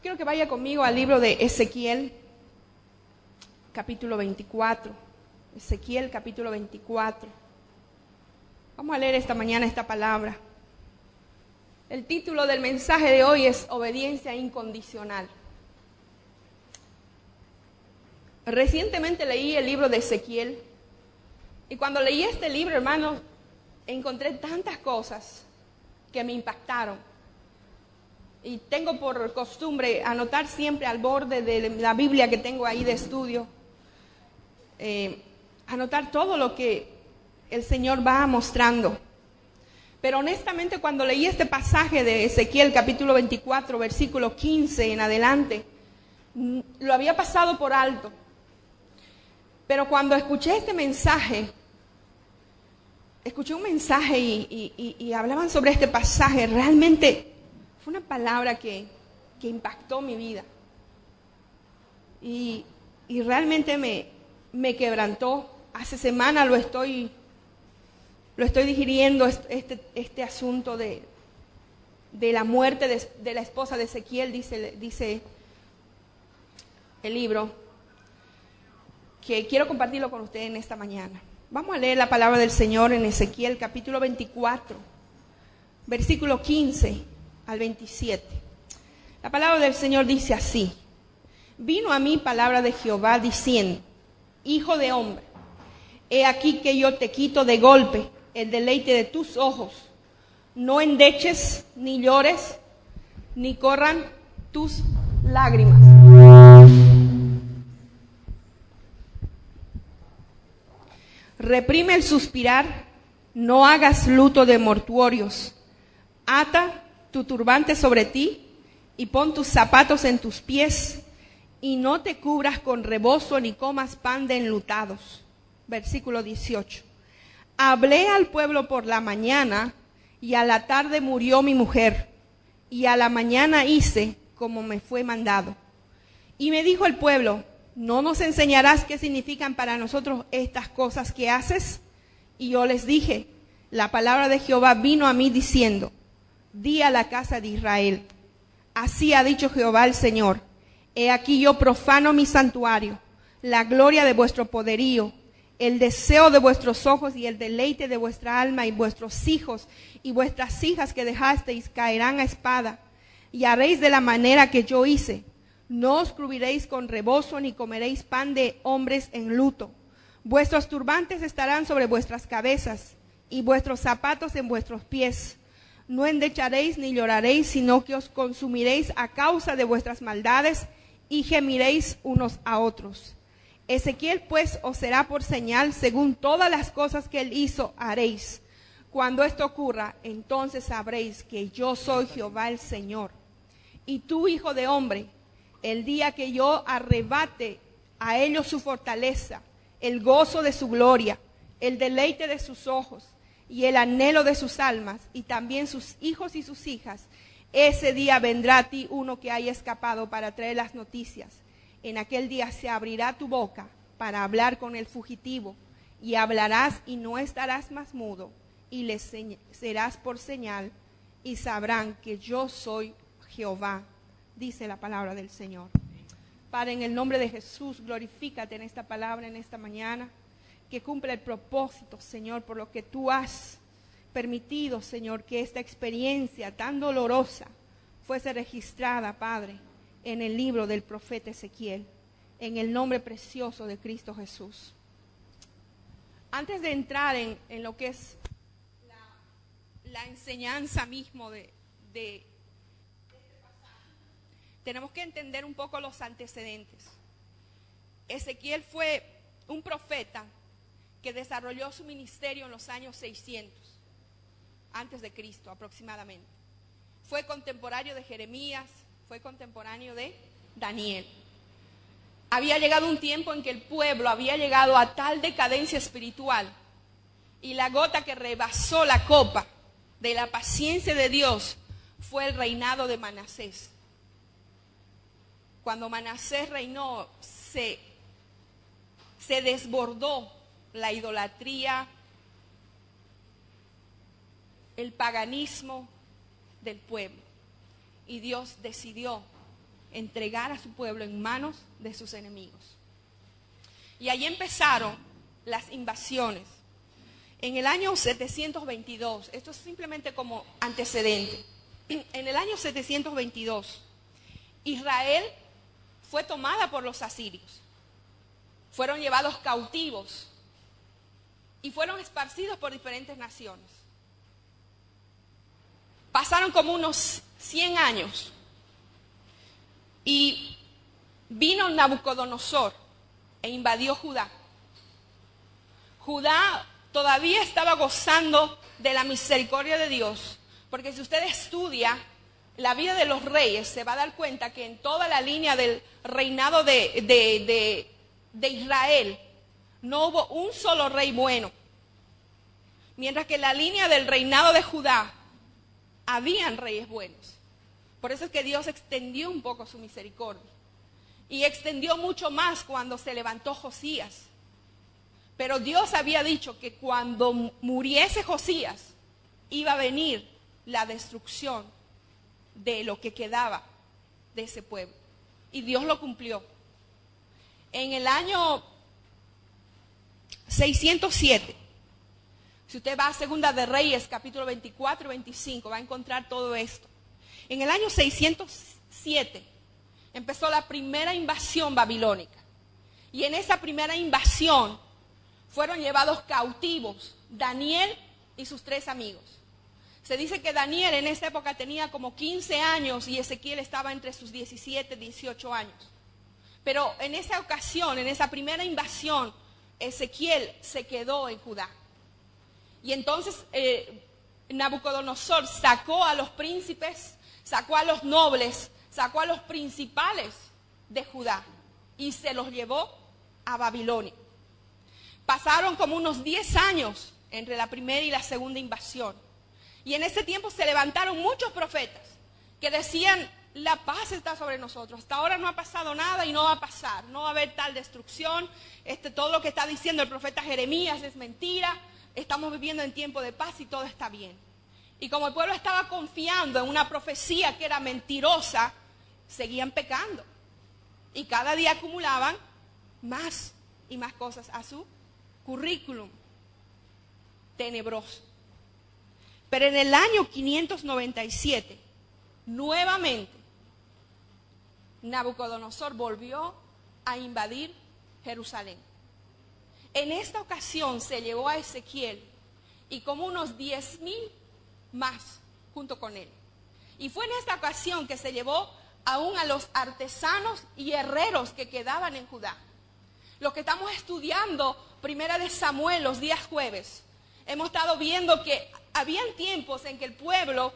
Quiero que vaya conmigo al libro de Ezequiel, capítulo 24. Ezequiel, capítulo 24. Vamos a leer esta mañana esta palabra. El título del mensaje de hoy es Obediencia Incondicional. Recientemente leí el libro de Ezequiel y cuando leí este libro, hermanos, encontré tantas cosas que me impactaron. Y tengo por costumbre anotar siempre al borde de la Biblia que tengo ahí de estudio, anotar todo lo que el Señor va mostrando. Pero honestamente, cuando leí este pasaje de Ezequiel capítulo 24, versículo 15 en adelante, lo había pasado por alto. Pero cuando escuché este mensaje, escuché un mensaje y hablaban sobre este pasaje, realmente fue una palabra que impactó mi vida. Y realmente me quebrantó. Hace semana lo estoy digiriendo, este asunto de la muerte de la esposa de Ezequiel, dice el libro, que quiero compartirlo con ustedes en esta mañana. Vamos a leer la palabra del Señor en Ezequiel capítulo 24, versículo 15 al 27. La palabra del Señor dice así: vino a mí palabra de Jehová diciendo: hijo de hombre, he aquí que yo te quito de golpe el deleite de tus ojos. No endeches, ni llores, ni corran tus lágrimas. Reprime el suspirar, no hagas luto de mortuorios. Ata tu turbante sobre ti y pon tus zapatos en tus pies, y no te cubras con rebozo ni comas pan de enlutados. Versículo 18. Hablé al pueblo por la mañana, y a la tarde murió mi mujer, y a la mañana hice como me fue mandado. Y me dijo el pueblo: ¿no nos enseñarás qué significan para nosotros estas cosas que haces? Y yo les dije: la palabra de Jehová vino a mí diciendo: di a la casa de Israel, así ha dicho Jehová el Señor: he aquí yo profano mi santuario, la gloria de vuestro poderío, el deseo de vuestros ojos y el deleite de vuestra alma, y vuestros hijos y vuestras hijas que dejasteis caerán a espada, y haréis de la manera que yo hice. No os cubriréis con rebozo ni comeréis pan de hombres en luto. Vuestros turbantes estarán sobre vuestras cabezas y vuestros zapatos en vuestros pies. No endecharéis ni lloraréis, sino que os consumiréis a causa de vuestras maldades y gemiréis unos a otros. Ezequiel pues os será por señal, según todas las cosas que él hizo haréis. Cuando esto ocurra, entonces sabréis que yo soy Jehová el Señor. Y tú, hijo de hombre, el día que yo arrebate a ellos su fortaleza, el gozo de su gloria, el deleite de sus ojos y el anhelo de sus almas, y también sus hijos y sus hijas, ese día vendrá a ti uno que haya escapado para traer las noticias. En aquel día se abrirá tu boca para hablar con el fugitivo, y hablarás y no estarás más mudo, y les serás por señal, y sabrán que yo soy Jehová, dice la palabra del Señor. Padre, en el nombre de Jesús, glorifícate en esta palabra, en esta mañana, que cumpla el propósito, Señor, por lo que tú has permitido, Señor, que esta experiencia tan dolorosa fuese registrada, Padre, en el libro del profeta Ezequiel, en el nombre precioso de Cristo Jesús. Antes de entrar en lo que es la enseñanza mismo de tenemos que entender un poco los antecedentes. Ezequiel fue un profeta que desarrolló su ministerio en los años 600, antes de Cristo aproximadamente. Fue contemporáneo de Jeremías, fue contemporáneo de Daniel. Había llegado un tiempo en que el pueblo había llegado a tal decadencia espiritual, y la gota que rebasó la copa de la paciencia de Dios fue el reinado de Manasés. Cuando Manasés reinó, se desbordó la idolatría, el paganismo del pueblo. Y Dios decidió entregar a su pueblo en manos de sus enemigos. Y allí empezaron las invasiones. En el año 722, esto es simplemente como antecedente, en el año 722, Israel fue tomada por los asirios. Fueron llevados cautivos y fueron esparcidos por diferentes naciones. Pasaron como unos 100 años y vino Nabucodonosor e invadió Judá. Judá todavía estaba gozando de la misericordia de Dios, porque si usted estudia la vida de los reyes, se va a dar cuenta que en toda la línea del reinado de Israel no hubo un solo rey bueno, mientras que en la línea del reinado de Judá habían reyes buenos. Por eso es que Dios extendió un poco su misericordia, y extendió mucho más cuando se levantó Josías. Pero Dios había dicho que cuando muriese Josías iba a venir la destrucción de lo que quedaba de ese pueblo. Y Dios lo cumplió. En el año 607, si usted va a Segunda de Reyes, capítulo 24 y 25, va a encontrar todo esto. En el año 607 empezó la primera invasión babilónica. Y en esa primera invasión fueron llevados cautivos Daniel y sus 3 amigos. Se dice que Daniel en esa época tenía como 15 años y Ezequiel estaba entre sus 17, 18 años. Pero en esa ocasión, en esa primera invasión, Ezequiel se quedó en Judá. Y entonces Nabucodonosor sacó a los príncipes, sacó a los nobles, sacó a los principales de Judá y se los llevó a Babilonia. Pasaron como unos 10 años entre la primera y la segunda invasión. Y en ese tiempo se levantaron muchos profetas que decían, la paz está sobre nosotros. Hasta ahora no ha pasado nada y no va a pasar. No va a haber tal destrucción. Todo lo que está diciendo el profeta Jeremías es mentira. Estamos viviendo en tiempo de paz y todo está bien. Y como el pueblo estaba confiando en una profecía que era mentirosa, seguían pecando. Y cada día acumulaban más y más cosas a su currículum tenebroso. Pero en el año 597, nuevamente, Nabucodonosor volvió a invadir Jerusalén. En esta ocasión se llevó a Ezequiel y como unos 10,000 más junto con él. Y fue en esta ocasión que se llevó aún a los artesanos y herreros que quedaban en Judá. Los que estamos estudiando Primera de Samuel los días jueves, hemos estado viendo que habían tiempos en que el pueblo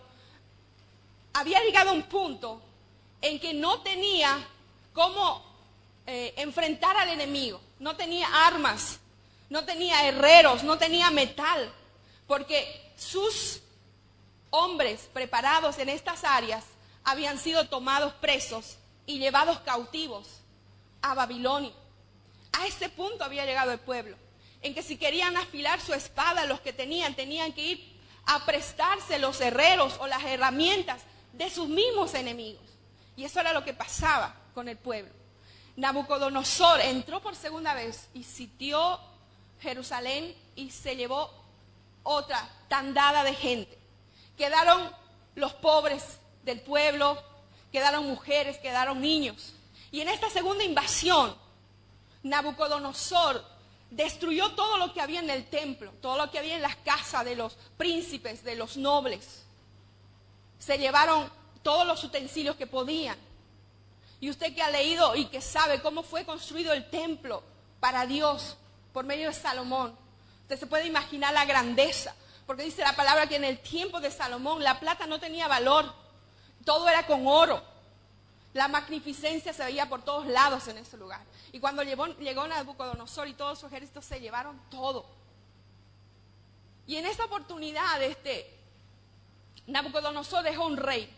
había llegado a un punto en que no tenía cómo enfrentar al enemigo, no tenía armas, no tenía herreros, no tenía metal, porque sus hombres preparados en estas áreas habían sido tomados presos y llevados cautivos a Babilonia. A ese punto había llegado el pueblo, en que si querían afilar su espada, los que tenían que ir a prestarse los herreros o las herramientas de sus mismos enemigos. Y eso era lo que pasaba con el pueblo. Nabucodonosor entró por segunda vez y sitió Jerusalén y se llevó otra tandada de gente. Quedaron los pobres del pueblo, quedaron mujeres, quedaron niños. Y en esta segunda invasión, Nabucodonosor destruyó todo lo que había en el templo, todo lo que había en las casas de los príncipes, de los nobles. Se llevaron todos los utensilios que podían. Y usted que ha leído y que sabe cómo fue construido el templo para Dios por medio de Salomón, usted se puede imaginar la grandeza, porque dice la palabra que en el tiempo de Salomón la plata no tenía valor, todo era con oro. La magnificencia se veía por todos lados en ese lugar. Y cuando llegó Nabucodonosor y todo su ejército, se llevaron todo. Y en esta oportunidad, Nabucodonosor dejó un rey.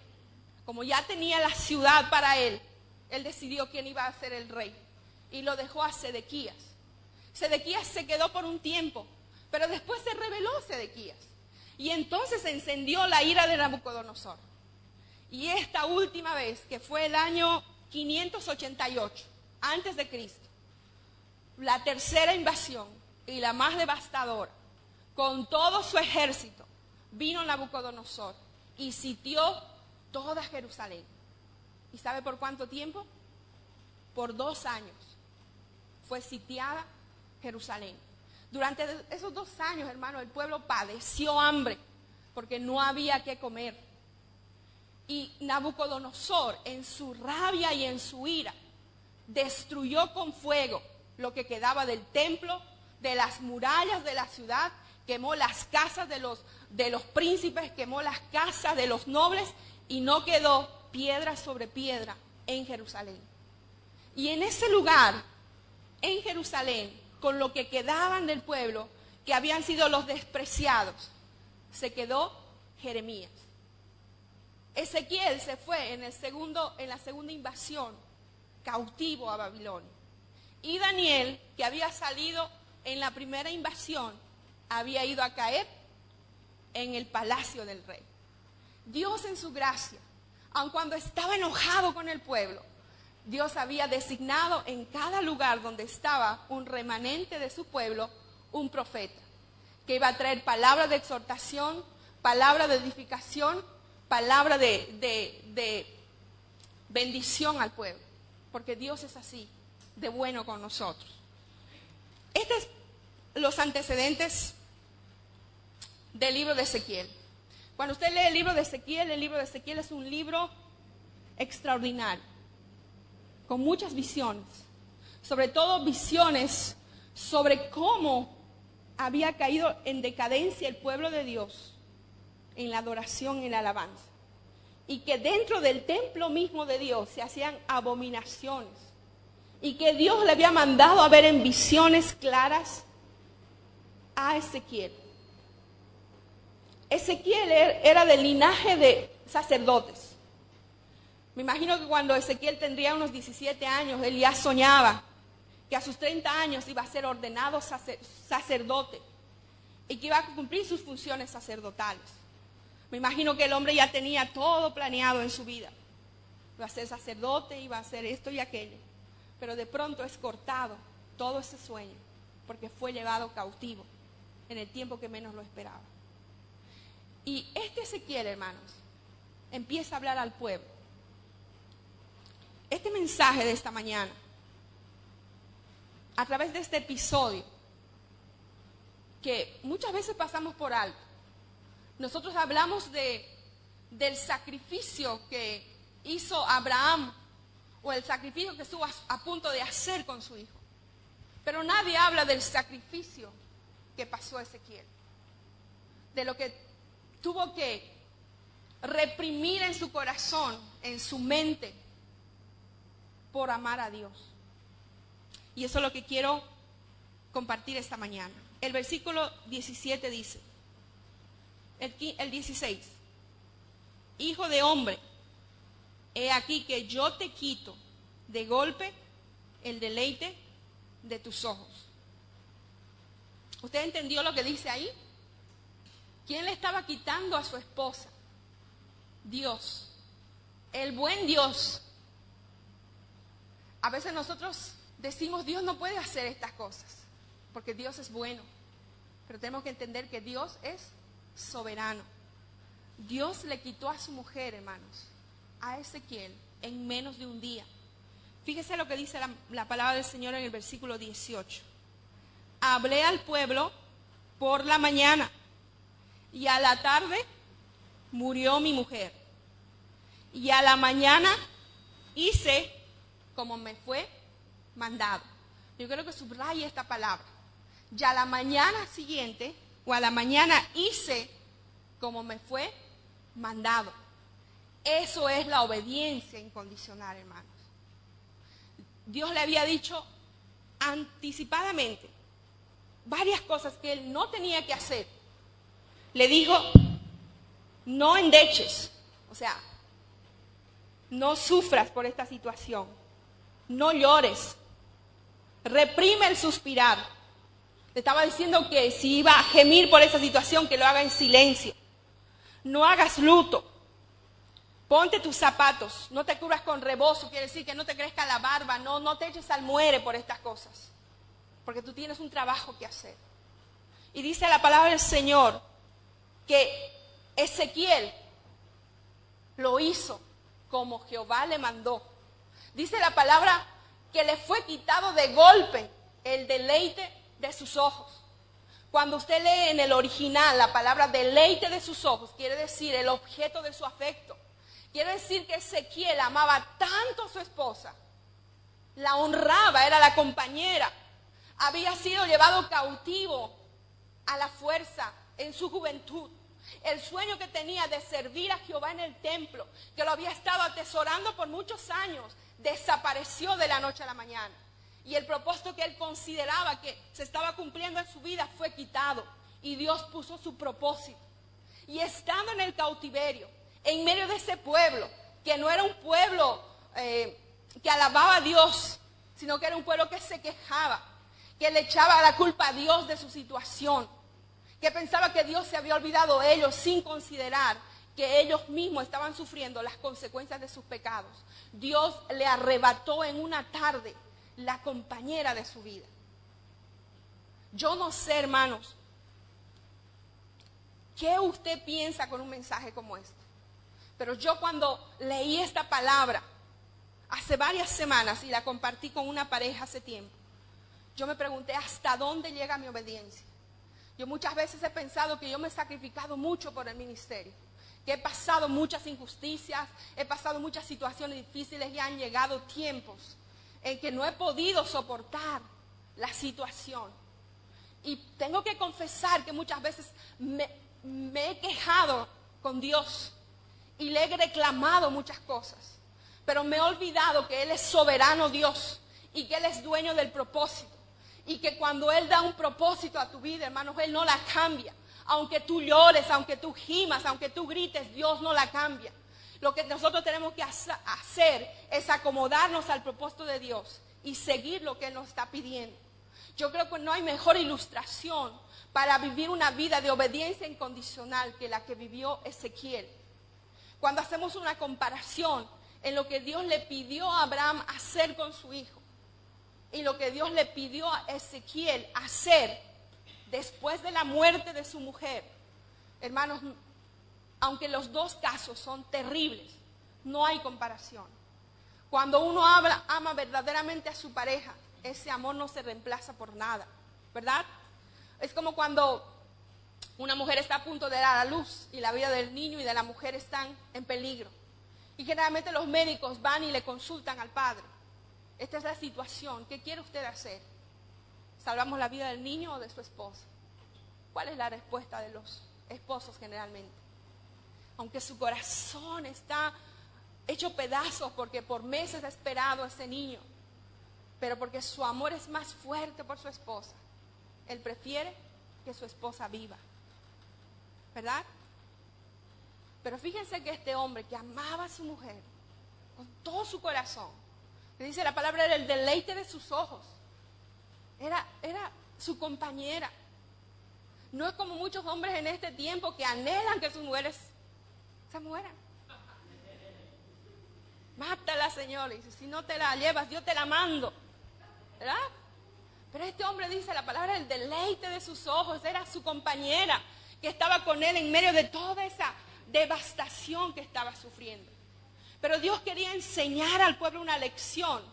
Como ya tenía la ciudad para él decidió quién iba a ser el rey. Y lo dejó a Sedequías. Sedequías se quedó por un tiempo, pero después se rebeló Sedequías. Y entonces se encendió la ira de Nabucodonosor. Y esta última vez, que fue el año 588 antes de Cristo, la tercera invasión y la más devastadora, con todo su ejército, vino Nabucodonosor y sitió toda Jerusalén. ¿Y sabe por cuánto tiempo? Por 2 años fue sitiada Jerusalén. Durante esos 2 años, hermano, el pueblo padeció hambre porque no había qué comer. Y Nabucodonosor, en su rabia y en su ira, destruyó con fuego lo que quedaba del templo, de las murallas de la ciudad, quemó las casas de los príncipes, quemó las casas de los nobles, y no quedó piedra sobre piedra en Jerusalén. Y en ese lugar, en Jerusalén, con lo que quedaban del pueblo, que habían sido los despreciados, se quedó Jeremías. Ezequiel se fue en la segunda invasión, cautivo a Babilonia. Y Daniel, que había salido en la primera invasión, había ido a caer en el palacio del rey. Dios, en su gracia, aun cuando estaba enojado con el pueblo, Dios había designado en cada lugar donde estaba un remanente de su pueblo, un profeta, que iba a traer palabra de exhortación, palabra de edificación, palabra de bendición al pueblo, porque Dios es así, de bueno con nosotros. Estos son los antecedentes del libro de Ezequiel. Cuando usted lee el libro de Ezequiel es un libro extraordinario, con muchas visiones, sobre todo visiones sobre cómo había caído en decadencia el pueblo de Dios en la adoración y la alabanza, y que dentro del templo mismo de Dios se hacían abominaciones, y que Dios le había mandado a ver en visiones claras a Ezequiel. Ezequiel era del linaje de sacerdotes. Me imagino que cuando Ezequiel tendría unos 17 años, él ya soñaba que a sus 30 años iba a ser ordenado sacerdote y que iba a cumplir sus funciones sacerdotales. Me imagino que el hombre ya tenía todo planeado en su vida. Iba a ser sacerdote, iba a hacer esto y aquello. Pero de pronto es cortado todo ese sueño porque fue llevado cautivo en el tiempo que menos lo esperaba. Y este Ezequiel, hermanos, empieza a hablar al pueblo. Este mensaje de esta mañana, a través de este episodio, que muchas veces pasamos por alto, nosotros hablamos del sacrificio que hizo Abraham, o el sacrificio que estuvo a punto de hacer con su hijo. Pero nadie habla del sacrificio que pasó Ezequiel, de lo que tuvo que reprimir en su corazón, en su mente, por amar a Dios. Y eso es lo que quiero compartir esta mañana. El versículo 17 dice, el 16, hijo de hombre, he aquí que yo te quito de golpe el deleite de tus ojos. ¿Usted entendió lo que dice ahí? ¿Quién le estaba quitando a su esposa? Dios, el buen Dios. A veces nosotros decimos, Dios no puede hacer estas cosas, porque Dios es bueno. Pero tenemos que entender que Dios es soberano. Dios le quitó a su mujer, hermanos, a Ezequiel, en menos de un día. Fíjese lo que dice la palabra del Señor en el versículo 18. Hablé al pueblo por la mañana, y a la tarde murió mi mujer. Y a la mañana hice como me fue mandado. Yo quiero que subraye esta palabra. Y a la mañana siguiente, o a la mañana hice como me fue mandado. Eso es la obediencia incondicional, hermanos. Dios le había dicho anticipadamente varias cosas que él no tenía que hacer. Le dijo, no endeches, o sea, no sufras por esta situación, no llores, reprime el suspirar. Le estaba diciendo que si iba a gemir por esa situación, que lo haga en silencio. No hagas luto, Ponte tus zapatos, no te cubras con rebozo, quiere decir que no te crezca la barba, no te eches al muere por estas cosas, porque tú tienes un trabajo que hacer. Y dice la palabra del Señor que Ezequiel lo hizo como Jehová le mandó. Dice la palabra que le fue quitado de golpe el deleite de sus ojos. Cuando usted lee en el original la palabra deleite de sus ojos, quiere decir el objeto de su afecto. Quiere decir que Ezequiel amaba tanto a su esposa, la honraba, era la compañera, había sido llevado cautivo a la fuerza en su juventud. El sueño que tenía de servir a Jehová en el templo, que lo había estado atesorando por muchos años, desapareció de la noche a la mañana. Y el propósito que él consideraba que se estaba cumpliendo en su vida fue quitado. Y Dios puso su propósito. Y estando en el cautiverio, en medio de ese pueblo, que no era un pueblo que alababa a Dios, sino que era un pueblo que se quejaba, que le echaba la culpa a Dios de su situación, que pensaba que Dios se había olvidado de ellos sin considerar que ellos mismos estaban sufriendo las consecuencias de sus pecados. Dios le arrebató en una tarde la compañera de su vida. Yo no sé, hermanos, ¿qué usted piensa con un mensaje como este? Pero yo cuando leí esta palabra hace varias semanas y la compartí con una pareja hace tiempo, yo me pregunté ¿hasta dónde llega mi obediencia? Yo muchas veces he pensado que yo me he sacrificado mucho por el ministerio, que he pasado muchas injusticias, he pasado muchas situaciones difíciles y han llegado tiempos en que no he podido soportar la situación. Y tengo que confesar que muchas veces me he quejado con Dios y le he reclamado muchas cosas, pero me he olvidado que Él es soberano Dios y que Él es dueño del propósito. Y que cuando Él da un propósito a tu vida, hermanos, Él no la cambia. Aunque tú llores, aunque tú gimas, aunque tú grites, Dios no la cambia. Lo que nosotros tenemos que hacer es acomodarnos al propósito de Dios y seguir lo que Él nos está pidiendo. Yo creo que no hay mejor ilustración para vivir una vida de obediencia incondicional que la que vivió Ezequiel. Cuando hacemos una comparación en lo que Dios le pidió a Abraham hacer con su hijo y lo que Dios le pidió a Ezequiel hacer después de la muerte de su mujer, hermanos, aunque los dos casos son terribles, no hay comparación. Cuando uno ama verdaderamente a su pareja, ese amor no se reemplaza por nada, ¿verdad? Es como cuando una mujer está a punto de dar a luz y la vida del niño y de la mujer están en peligro. Y generalmente los médicos van y le consultan al padre. Esta es la situación, ¿qué quiere usted hacer? ¿Salvamos la vida del niño o de su esposa? ¿Cuál es la respuesta de los esposos generalmente? Aunque su corazón está hecho pedazos porque por meses ha esperado a ese niño, pero porque su amor es más fuerte por su esposa, él prefiere que su esposa viva, ¿verdad? Pero fíjense que este hombre que amaba a su mujer con todo su corazón, que dice la palabra, era el deleite de sus ojos, era su compañera. No es como muchos hombres en este tiempo que anhelan que sus mujeres se mueran. Mátala, Señor. Y dice, si no te la llevas, yo te la mando, ¿verdad? Pero este hombre dice la palabra, el deleite de sus ojos, era su compañera que estaba con él en medio de toda esa devastación que estaba sufriendo. Pero Dios quería enseñar al pueblo una lección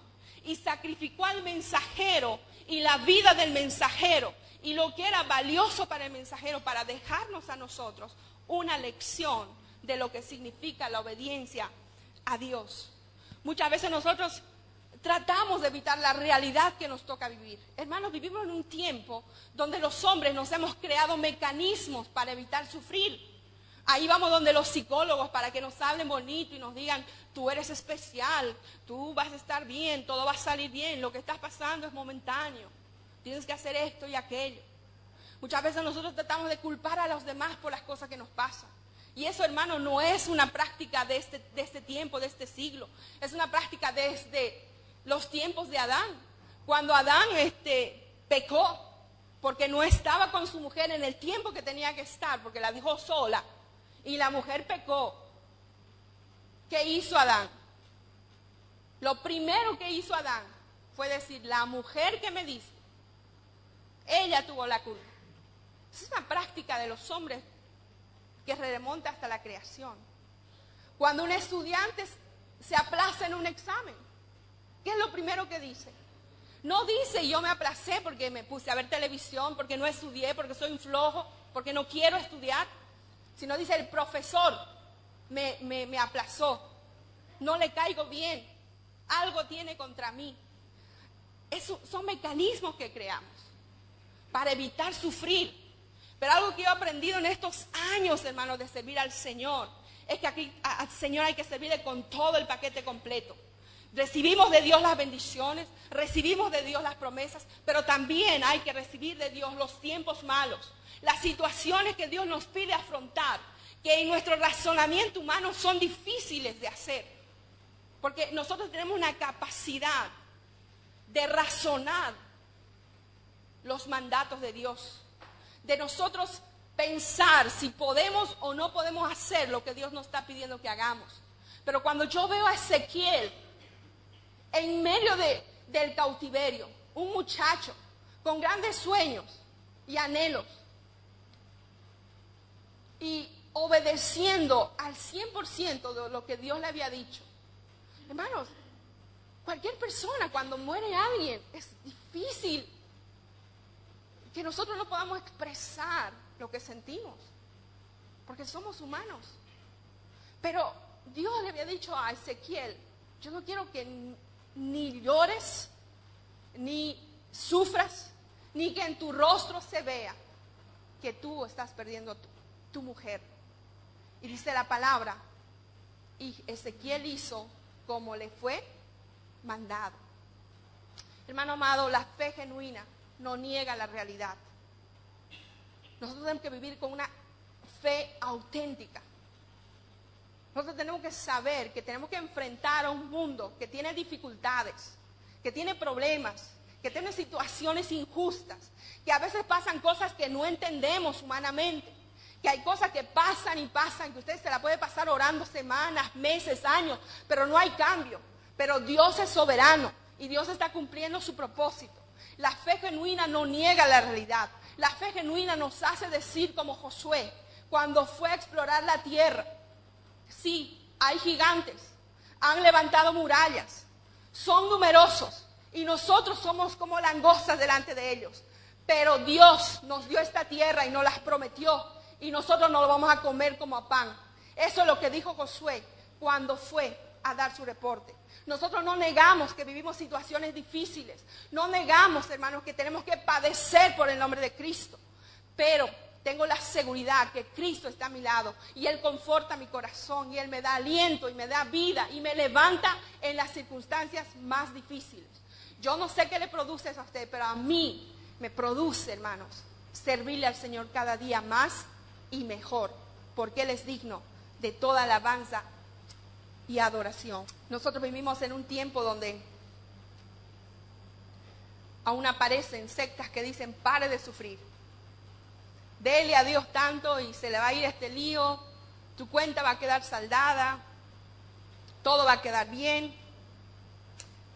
y sacrificó al mensajero y la vida del mensajero y lo que era valioso para el mensajero para dejarnos a nosotros una lección de lo que significa la obediencia a Dios. Muchas veces nosotros tratamos de evitar la realidad que nos toca vivir. Hermanos, vivimos en un tiempo donde los hombres nos hemos creado mecanismos para evitar sufrir. Ahí vamos donde los psicólogos para que nos hablen bonito y nos digan, tú eres especial, tú vas a estar bien, todo va a salir bien, lo que estás pasando es momentáneo, tienes que hacer esto y aquello. Muchas veces nosotros tratamos de culpar a los demás por las cosas que nos pasan. Y eso, hermano, no es una práctica de este tiempo, de este siglo. Es una práctica desde los tiempos de Adán. Cuando Adán pecó porque no estaba con su mujer en el tiempo que tenía que estar, porque la dejó sola. Y la mujer pecó. ¿qué hizo Adán? Lo primero que hizo Adán fue decir, la mujer que me dice, ella tuvo la culpa. Esa es una práctica de los hombres que remonta hasta la creación. Cuando un estudiante se aplaza en un examen, ¿qué es lo primero que dice? No dice, yo me aplacé porque me puse a ver televisión, porque no estudié, porque soy un flojo, porque no quiero estudiar, sino dice, el profesor me aplazó, no le caigo bien, algo tiene contra mí. Esos son mecanismos que creamos para evitar sufrir. Pero algo que yo he aprendido en estos años, hermanos, de servir al Señor, es que aquí al Señor hay que servirle con todo el paquete completo. Recibimos de Dios las bendiciones, recibimos de Dios las promesas, pero también hay que recibir de Dios los tiempos malos, las situaciones que Dios nos pide afrontar, que en nuestro razonamiento humano son difíciles de hacer. Porque nosotros tenemos una capacidad de razonar los mandatos de Dios, de nosotros pensar si podemos o no podemos hacer lo que Dios nos está pidiendo que hagamos. Pero cuando yo veo a Ezequiel en medio del cautiverio, un muchacho con grandes sueños y anhelos, y obedeciendo al 100% de lo que Dios le había dicho. Hermanos, cualquier persona cuando muere alguien es difícil que nosotros no podamos expresar lo que sentimos, porque somos humanos. Pero Dios le había dicho a Ezequiel, yo no quiero que ni llores, ni sufras, ni que en tu rostro se vea que tú estás perdiendo tu mujer. Y dice la palabra, y Ezequiel hizo como le fue mandado. Hermano amado, la fe genuina no niega la realidad. Nosotros tenemos que vivir con una fe auténtica. Nosotros tenemos que saber que tenemos que enfrentar a un mundo que tiene dificultades, que tiene problemas, que tiene situaciones injustas, que a veces pasan cosas que no entendemos humanamente, que hay cosas que pasan y pasan, que usted se la puede pasar orando semanas, meses, años, pero no hay cambio. Pero Dios es soberano y Dios está cumpliendo su propósito. La fe genuina no niega la realidad. La fe genuina nos hace decir como Josué, cuando fue a explorar la tierra, sí, hay gigantes, han levantado murallas, son numerosos y nosotros somos como langostas delante de ellos. Pero Dios nos dio esta tierra y nos las prometió y nosotros no lo vamos a comer como a pan. Eso es lo que dijo Josué cuando fue a dar su reporte. Nosotros no negamos que vivimos situaciones difíciles, no negamos, hermanos, que tenemos que padecer por el nombre de Cristo, pero tengo la seguridad que Cristo está a mi lado y Él conforta mi corazón y Él me da aliento y me da vida y me levanta en las circunstancias más difíciles. Yo no sé qué le produce eso a usted, pero a mí me produce, hermanos, servirle al Señor cada día más y mejor, porque Él es digno de toda alabanza y adoración. Nosotros vivimos en un tiempo donde aún aparecen sectas que dicen pare de sufrir, dele a Dios tanto y se le va a ir este lío, tu cuenta va a quedar saldada, todo va a quedar bien.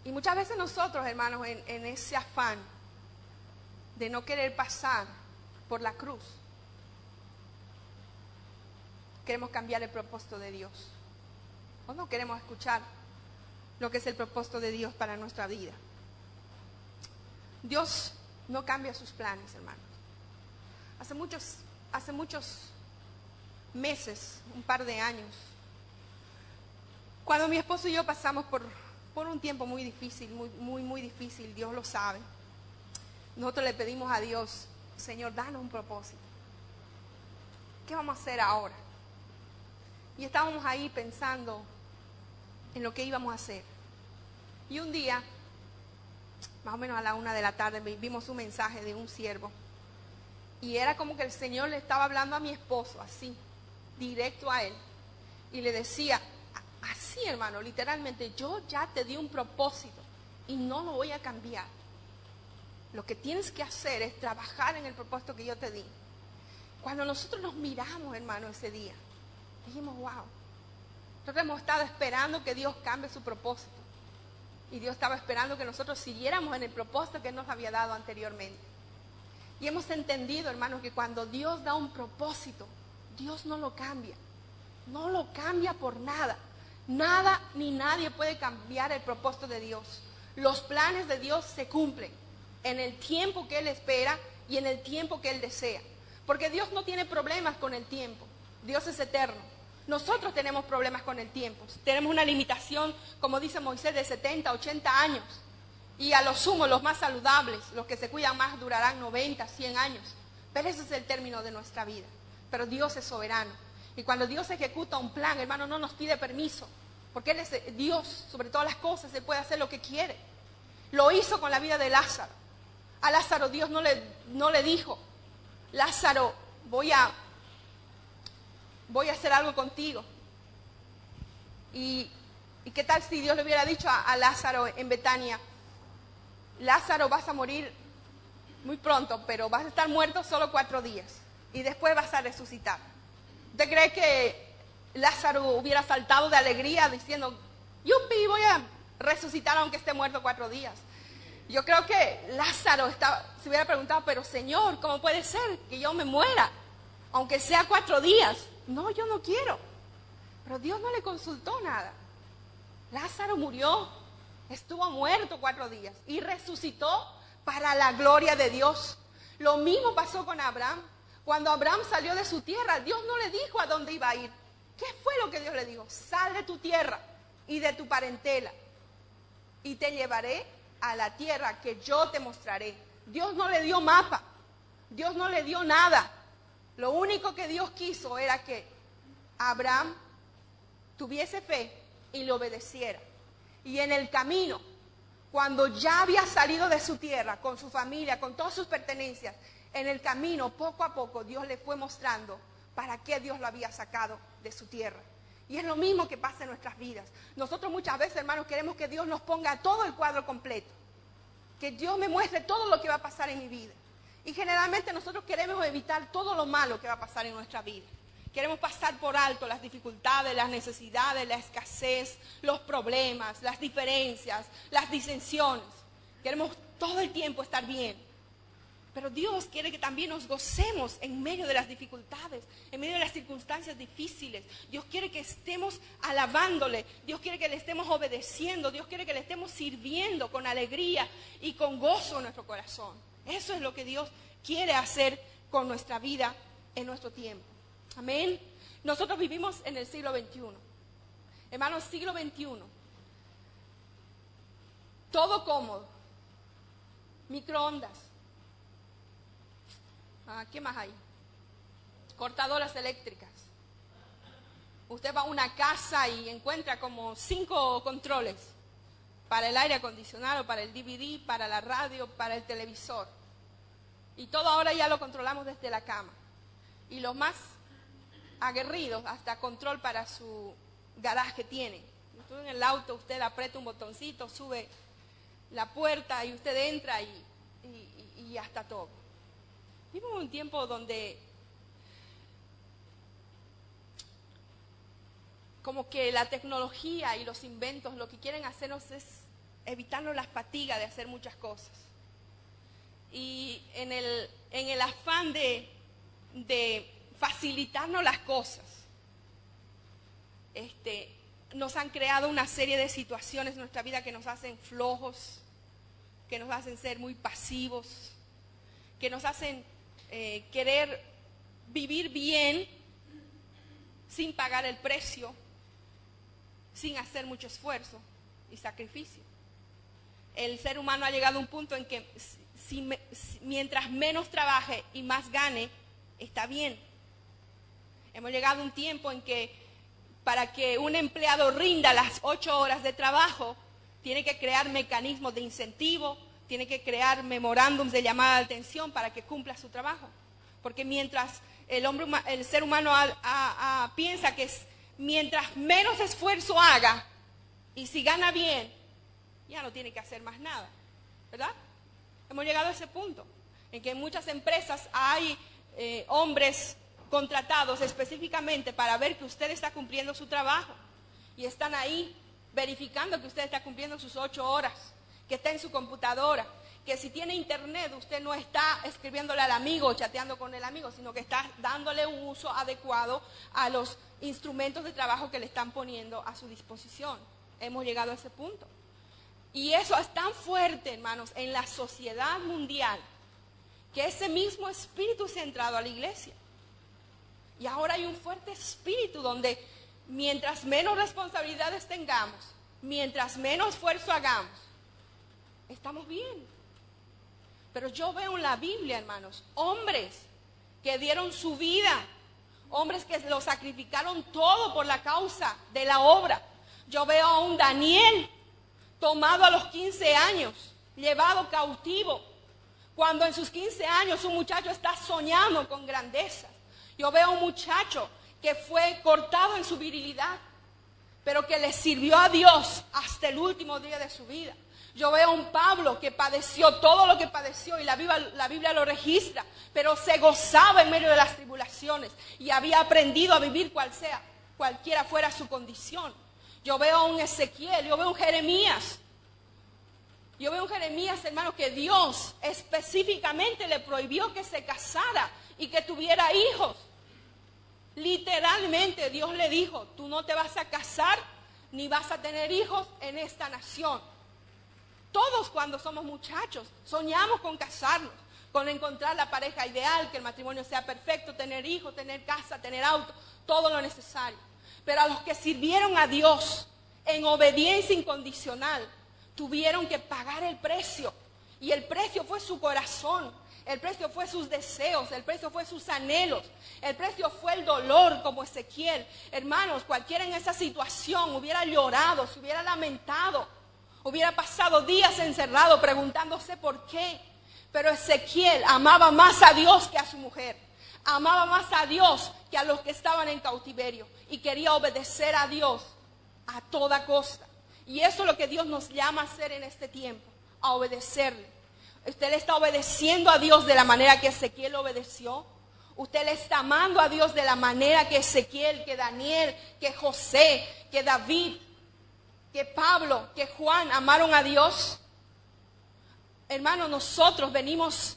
Y muchas veces nosotros, hermanos, en ese afán de no querer pasar por la cruz, queremos cambiar el propósito de Dios. O no queremos escuchar lo que es el propósito de Dios para nuestra vida. Dios no cambia sus planes, hermanos. Hace muchos meses, un par de años, cuando mi esposo y yo pasamos por un tiempo muy difícil, muy difícil, Dios lo sabe. Nosotros le pedimos a Dios, Señor, danos un propósito. ¿Qué vamos a hacer ahora? Y estábamos ahí pensando en lo que íbamos a hacer. Y un día, más o menos a la 1 de la tarde, vimos un mensaje de un siervo. Y era como que el Señor le estaba hablando a mi esposo, así, directo a él. Y le decía, así hermano, literalmente, yo ya te di un propósito y no lo voy a cambiar. Lo que tienes que hacer es trabajar en el propósito que yo te di. Cuando nosotros nos miramos, hermano, ese día, dijimos, wow. Nosotros hemos estado esperando que Dios cambie su propósito. Y Dios estaba esperando que nosotros siguiéramos en el propósito que Él nos había dado anteriormente. Y hemos entendido, hermanos, que cuando Dios da un propósito, Dios no lo cambia. No lo cambia por nada. Nada ni nadie puede cambiar el propósito de Dios. Los planes de Dios se cumplen en el tiempo que Él espera y en el tiempo que Él desea. Porque Dios no tiene problemas con el tiempo. Dios es eterno. Nosotros tenemos problemas con el tiempo. Tenemos una limitación, como dice Moisés, de 70, 80 años. Y a lo sumo, los más saludables, los que se cuidan más, durarán 90, 100 años. Pero ese es el término de nuestra vida. Pero Dios es soberano. Y cuando Dios ejecuta un plan, hermano, no nos pide permiso. Porque Él es Dios, sobre todas las cosas, Él puede hacer lo que quiere. Lo hizo con la vida de Lázaro. A Lázaro Dios no le dijo, Lázaro, voy a hacer algo contigo. ¿Y qué tal si Dios le hubiera dicho a Lázaro en Betania, Lázaro, vas a morir muy pronto, pero vas a estar muerto solo 4 días y después vas a resucitar? ¿Usted cree que Lázaro hubiera saltado de alegría diciendo, yupi, voy a resucitar aunque esté muerto 4 días? Yo creo que Lázaro se hubiera preguntado, pero Señor, ¿cómo puede ser que yo me muera aunque sea 4 días? No, yo no quiero. Pero Dios no le consultó nada. Lázaro murió, estuvo muerto 4 días y resucitó para la gloria de Dios. Lo mismo pasó con Abraham. Cuando Abraham salió de su tierra, Dios no le dijo a dónde iba a ir. ¿Qué fue lo que Dios le dijo? Sal de tu tierra y de tu parentela y te llevaré a la tierra que yo te mostraré. Dios no le dio mapa, Dios no le dio nada. Lo único que Dios quiso era que Abraham tuviese fe y le obedeciera. Y en el camino, cuando ya había salido de su tierra, con su familia, con todas sus pertenencias, en el camino, poco a poco, Dios le fue mostrando para qué Dios lo había sacado de su tierra. Y es lo mismo que pasa en nuestras vidas. Nosotros muchas veces, hermanos, queremos que Dios nos ponga todo el cuadro completo. Que Dios me muestre todo lo que va a pasar en mi vida. Y generalmente nosotros queremos evitar todo lo malo que va a pasar en nuestra vida. Queremos pasar por alto las dificultades, las necesidades, la escasez, los problemas, las diferencias, las disensiones. Queremos todo el tiempo estar bien. Pero Dios quiere que también nos gocemos en medio de las dificultades, en medio de las circunstancias difíciles. Dios quiere que estemos alabándole, Dios quiere que le estemos obedeciendo, Dios quiere que le estemos sirviendo con alegría y con gozo en nuestro corazón. Eso es lo que Dios quiere hacer con nuestra vida en nuestro tiempo. Amén. Nosotros vivimos en el siglo XXI. Hermanos, siglo XXI. Todo cómodo. Microondas. ¿Qué más hay? Cortadoras eléctricas. Usted va a una casa y encuentra como 5 controles para el aire acondicionado, para el DVD, para la radio, para el televisor. Y todo ahora ya lo controlamos desde la cama. Y los más aguerridos, hasta control para su garaje tienen. Entonces en el auto usted aprieta un botoncito, sube la puerta y usted entra y ya está todo. Vivimos un tiempo donde como que la tecnología y los inventos lo que quieren hacernos es evitarnos la fatiga de hacer muchas cosas. Y en el afán de facilitarnos las cosas, nos han creado una serie de situaciones en nuestra vida que nos hacen flojos, que nos hacen ser muy pasivos, que nos hacen querer vivir bien sin pagar el precio, sin hacer mucho esfuerzo y sacrificio. El ser humano ha llegado a un punto en que mientras menos trabaje y más gane, está bien. Hemos llegado a un tiempo en que para que un empleado rinda las 8 horas de trabajo, tiene que crear mecanismos de incentivo, tiene que crear memorándums de llamada de atención para que cumpla su trabajo. Porque mientras el ser humano piensa que mientras menos esfuerzo haga y si gana bien, ya no tiene que hacer más nada, ¿verdad? Hemos llegado a ese punto en que en muchas empresas hay hombres contratados específicamente para ver que usted está cumpliendo su trabajo. y están ahí verificando que usted está cumpliendo sus 8 horas, que está en su computadora, que si tiene internet usted no está escribiéndole al amigo o chateando con el amigo, sino que está dándole un uso adecuado a los instrumentos de trabajo que le están poniendo a su disposición. Hemos llegado a ese punto. Y eso es tan fuerte, hermanos, en la sociedad mundial, que ese mismo espíritu se ha entrado a la iglesia. Y ahora hay un fuerte espíritu donde mientras menos responsabilidades tengamos, mientras menos esfuerzo hagamos, estamos bien. Pero yo veo en la Biblia, hermanos, hombres que dieron su vida, hombres que lo sacrificaron todo por la causa de la obra. Yo veo a un Daniel tomado a los 15 años, llevado cautivo, cuando en sus 15 años un muchacho está soñando con grandeza. Yo veo a un muchacho que fue cortado en su virilidad, pero que le sirvió a Dios hasta el último día de su vida. Yo veo a un Pablo que padeció todo lo que padeció y la Biblia lo registra, pero se gozaba en medio de las tribulaciones y había aprendido a vivir cualquiera fuera su condición. Yo veo a un Ezequiel, yo veo a un Jeremías. Yo veo a un Jeremías, hermano, que Dios específicamente le prohibió que se casara y que tuviera hijos. Literalmente Dios le dijo, tú no te vas a casar ni vas a tener hijos en esta nación. Todos cuando somos muchachos soñamos con casarnos, con encontrar la pareja ideal, que el matrimonio sea perfecto, tener hijos, tener casa, tener auto, todo lo necesario. Pero a los que sirvieron a Dios en obediencia incondicional, tuvieron que pagar el precio. Y el precio fue su corazón, el precio fue sus deseos, el precio fue sus anhelos, el precio fue el dolor, como Ezequiel. Hermanos, cualquiera en esa situación hubiera llorado, se hubiera lamentado, hubiera pasado días encerrado preguntándose por qué. Pero Ezequiel amaba más a Dios que a su mujer. Amaba más a Dios que a los que estaban en cautiverio. Y quería obedecer a Dios a toda costa. Y eso es lo que Dios nos llama a hacer en este tiempo. A obedecerle. Usted le está obedeciendo a Dios de la manera que Ezequiel obedeció. Usted le está amando a Dios de la manera que Ezequiel, que Daniel, que José, que David, que Pablo, que Juan amaron a Dios. Hermanos, nosotros venimos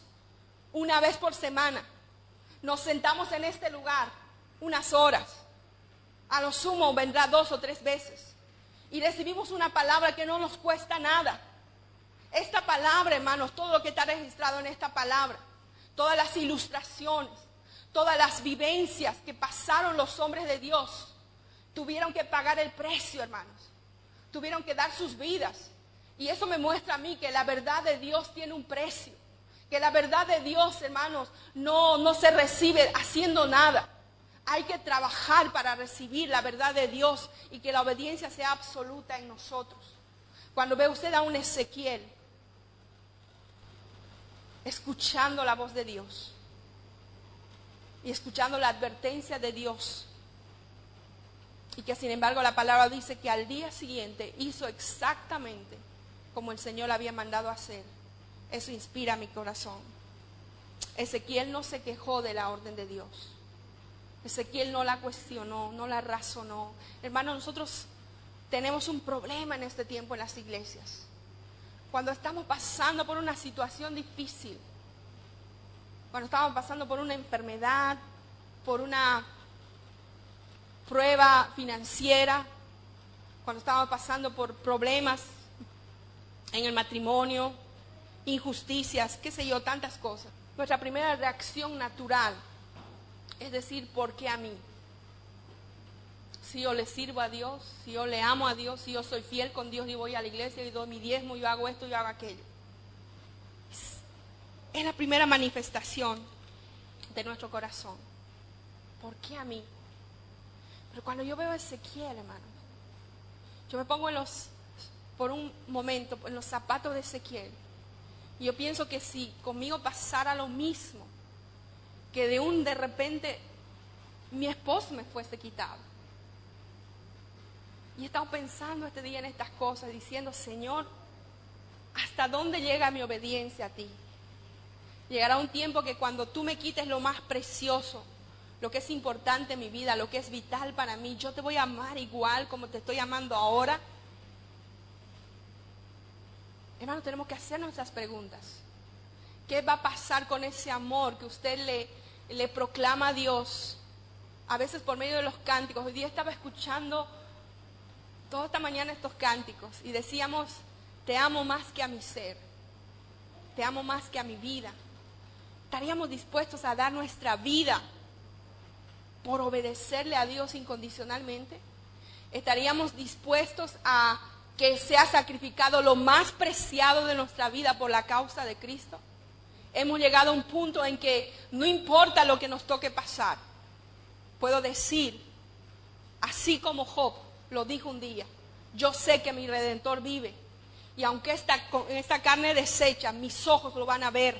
una vez por semana. Nos sentamos en este lugar unas horas. A lo sumo vendrá 2 o 3 veces. Y recibimos una palabra que no nos cuesta nada. Esta palabra, hermanos, todo lo que está registrado en esta palabra, todas las ilustraciones, todas las vivencias que pasaron los hombres de Dios, tuvieron que pagar el precio, hermanos. Tuvieron que dar sus vidas. Y eso me muestra a mí que la verdad de Dios tiene un precio. Que la verdad de Dios, hermanos, no se recibe haciendo nada. Hay que trabajar para recibir la verdad de Dios y que la obediencia sea absoluta en nosotros. Cuando ve usted a un Ezequiel escuchando la voz de Dios y escuchando la advertencia de Dios, y que sin embargo la palabra dice que al día siguiente hizo exactamente como el Señor le había mandado hacer, eso inspira mi corazón. Ezequiel no se quejó de la orden de Dios. Ezequiel no la cuestionó, no la razonó. Hermanos, nosotros tenemos un problema en este tiempo en las iglesias. Cuando estamos pasando por una situación difícil, cuando estamos pasando por una enfermedad, por una prueba financiera, cuando estamos pasando por problemas en el matrimonio, injusticias, qué sé yo, tantas cosas. Nuestra primera reacción natural es decir, ¿por qué a mí? Si yo le sirvo a Dios, si yo le amo a Dios, si yo soy fiel con Dios y voy a la iglesia y doy mi diezmo, yo hago esto, yo hago aquello. Es la primera manifestación de nuestro corazón. ¿Por qué a mí? Pero cuando yo veo a Ezequiel, hermano, yo me pongo por un momento en los zapatos de Ezequiel. Y yo pienso que si conmigo pasara lo mismo, que de repente mi esposo me fuese quitado. Y he estado pensando este día en estas cosas, diciendo, Señor, ¿hasta dónde llega mi obediencia a ti? Llegará un tiempo que cuando tú me quites lo más precioso, lo que es importante en mi vida, lo que es vital para mí, yo te voy a amar igual como te estoy amando ahora. Hermano, tenemos que hacer nuestras preguntas. ¿Qué va a pasar con ese amor que usted le proclama a Dios? A veces por medio de los cánticos. Hoy día estaba escuchando toda esta mañana estos cánticos y decíamos, te amo más que a mi ser, te amo más que a mi vida. ¿Estaríamos dispuestos a dar nuestra vida por obedecerle a Dios incondicionalmente? ¿Estaríamos dispuestos a que sea sacrificado lo más preciado de nuestra vida por la causa de Cristo? Hemos llegado a un punto en que no importa lo que nos toque pasar. Puedo decir, así como Job lo dijo un día, yo sé que mi Redentor vive y aunque esta carne deshecha, mis ojos lo van a ver.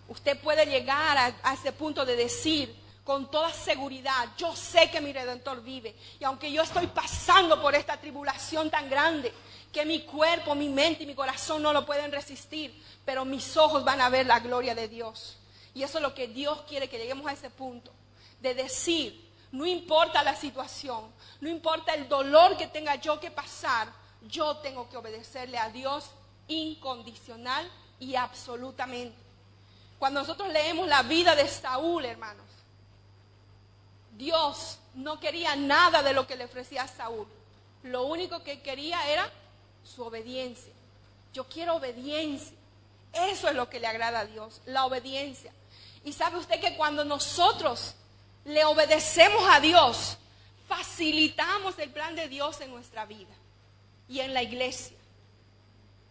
Usted puede llegar a ese punto de decir con toda seguridad, yo sé que mi Redentor vive y aunque yo estoy pasando por esta tribulación tan grande que mi cuerpo, mi mente y mi corazón no lo pueden resistir, pero mis ojos van a ver la gloria de Dios. Y eso es lo que Dios quiere, que lleguemos a ese punto de decir, no importa la situación, no importa el dolor que tenga yo que pasar, yo tengo que obedecerle a Dios incondicional y absolutamente. Cuando nosotros leemos la vida de Saúl, hermanos, Dios no quería nada de lo que le ofrecía a Saúl. Lo único que quería era su obediencia. Yo quiero obediencia. Eso es lo que le agrada a Dios, la obediencia. Y sabe usted que cuando nosotros le obedecemos a Dios, facilitamos el plan de Dios en nuestra vida y en la iglesia.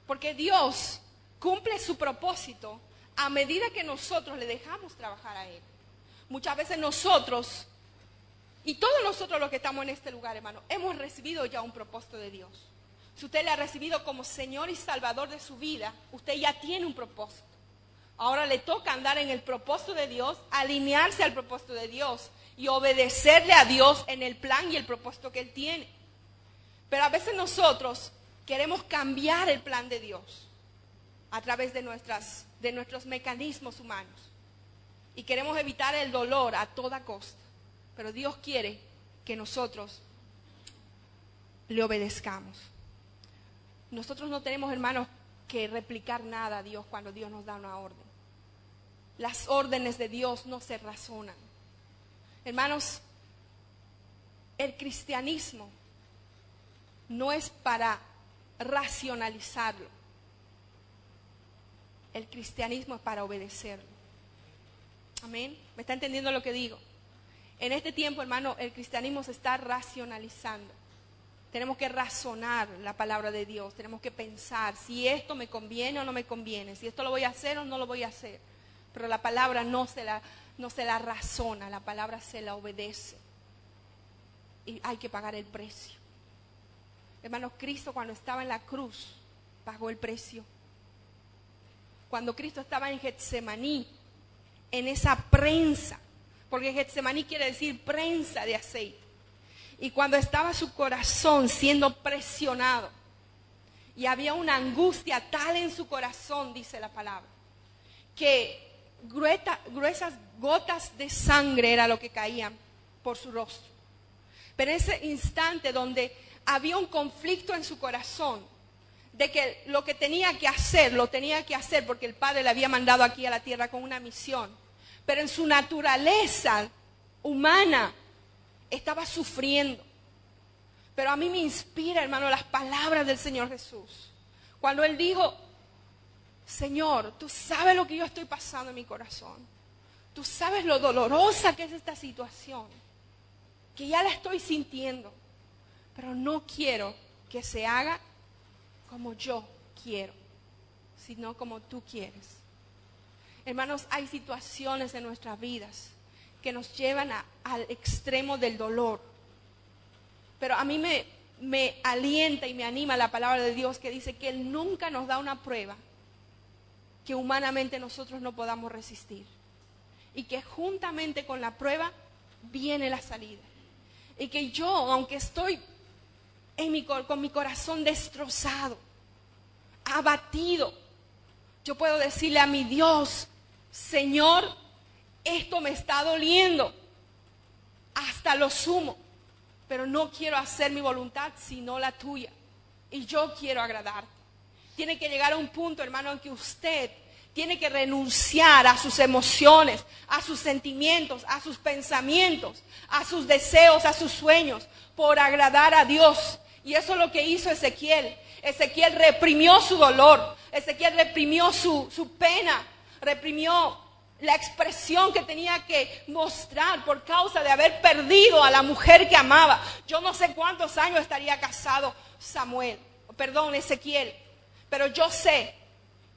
Porque Dios cumple su propósito a medida que nosotros le dejamos trabajar a Él. Muchas veces nosotros, y todos nosotros los que estamos en este lugar, hermano, hemos recibido ya un propósito de Dios. Si usted le ha recibido como Señor y Salvador de su vida, usted ya tiene un propósito. Ahora le toca andar en el propósito de Dios, alinearse al propósito de Dios y obedecerle a Dios en el plan y el propósito que Él tiene. Pero a veces nosotros queremos cambiar el plan de Dios a través de nuestros mecanismos humanos. Y queremos evitar el dolor a toda costa. Pero Dios quiere que nosotros le obedezcamos. Nosotros no tenemos, hermanos, que replicar nada a Dios cuando Dios nos da una orden. Las órdenes de Dios no se razonan. Hermanos, el cristianismo no es para racionalizarlo. El cristianismo es para obedecerlo. Amén. ¿Me está entendiendo lo que digo? En este tiempo, hermano, el cristianismo se está racionalizando. Tenemos que razonar la palabra de Dios. Tenemos que pensar si esto me conviene o no me conviene. Si esto lo voy a hacer o no lo voy a hacer. Pero la palabra no se la razona. La palabra se la obedece. Y hay que pagar el precio. Hermanos, Cristo cuando estaba en la cruz pagó el precio. Cuando Cristo estaba en Getsemaní, en esa prensa, porque Getsemaní quiere decir prensa de aceite. Y cuando estaba su corazón siendo presionado, y había una angustia tal en su corazón, dice la palabra, que gruesas gotas de sangre era lo que caían por su rostro. Pero en ese instante donde había un conflicto en su corazón, de que lo que tenía que hacer, lo tenía que hacer porque el Padre le había mandado aquí a la tierra con una misión. Pero en su naturaleza humana estaba sufriendo. Pero a mí me inspira, hermano, las palabras del Señor Jesús. Cuando Él dijo, Señor, tú sabes lo que yo estoy pasando en mi corazón. Tú sabes lo dolorosa que es esta situación. Que ya la estoy sintiendo. Pero no quiero que se haga como yo quiero, sino como tú quieres. Hermanos, hay situaciones en nuestras vidas que nos llevan al extremo del dolor. Pero a mí me alienta y me anima la palabra de Dios que dice que Él nunca nos da una prueba que humanamente nosotros no podamos resistir. Y que juntamente con la prueba viene la salida. Y que yo, aunque estoy con mi corazón destrozado, abatido, yo puedo decirle a mi Dios, Señor, esto me está doliendo, hasta lo sumo, pero no quiero hacer mi voluntad sino la tuya. Y yo quiero agradarte. Tiene que llegar a un punto, hermano, en que usted tiene que renunciar a sus emociones, a sus sentimientos, a sus pensamientos, a sus deseos, a sus sueños, por agradar a Dios. Y eso es lo que hizo Ezequiel. Ezequiel reprimió su dolor, Ezequiel reprimió su pena, reprimió la expresión que tenía que mostrar por causa de haber perdido a la mujer que amaba. Yo no sé cuántos años estaría casado Ezequiel, pero yo sé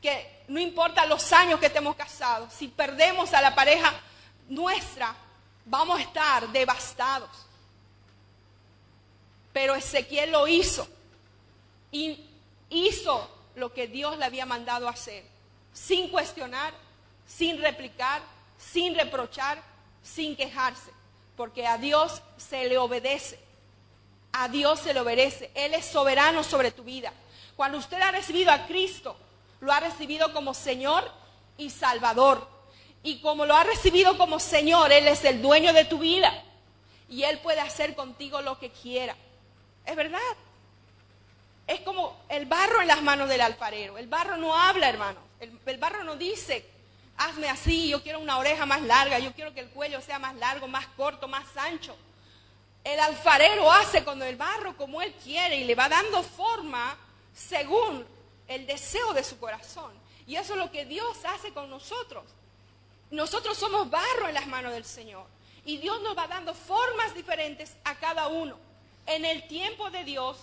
que no importa los años que estemos casados, si perdemos a la pareja nuestra, vamos a estar devastados. Pero Ezequiel lo hizo, y hizo lo que Dios le había mandado hacer, sin cuestionar, sin replicar, sin reprochar, sin quejarse, porque a Dios se le obedece. A Dios se le obedece. Él es soberano sobre tu vida. Cuando usted ha recibido a Cristo, lo ha recibido como Señor y Salvador. Y como lo ha recibido como Señor, Él es el dueño de tu vida. Y Él puede hacer contigo lo que quiera. Es verdad. Es como el barro en las manos del alfarero. El barro no habla, hermano. El barro no dice, hazme así, yo quiero una oreja más larga, yo quiero que el cuello sea más largo, más corto, más ancho. El alfarero hace con el barro como él quiere y le va dando forma según el deseo de su corazón. Y eso es lo que Dios hace con nosotros. Nosotros somos barro en las manos del Señor. Y Dios nos va dando formas diferentes a cada uno. En el tiempo de Dios,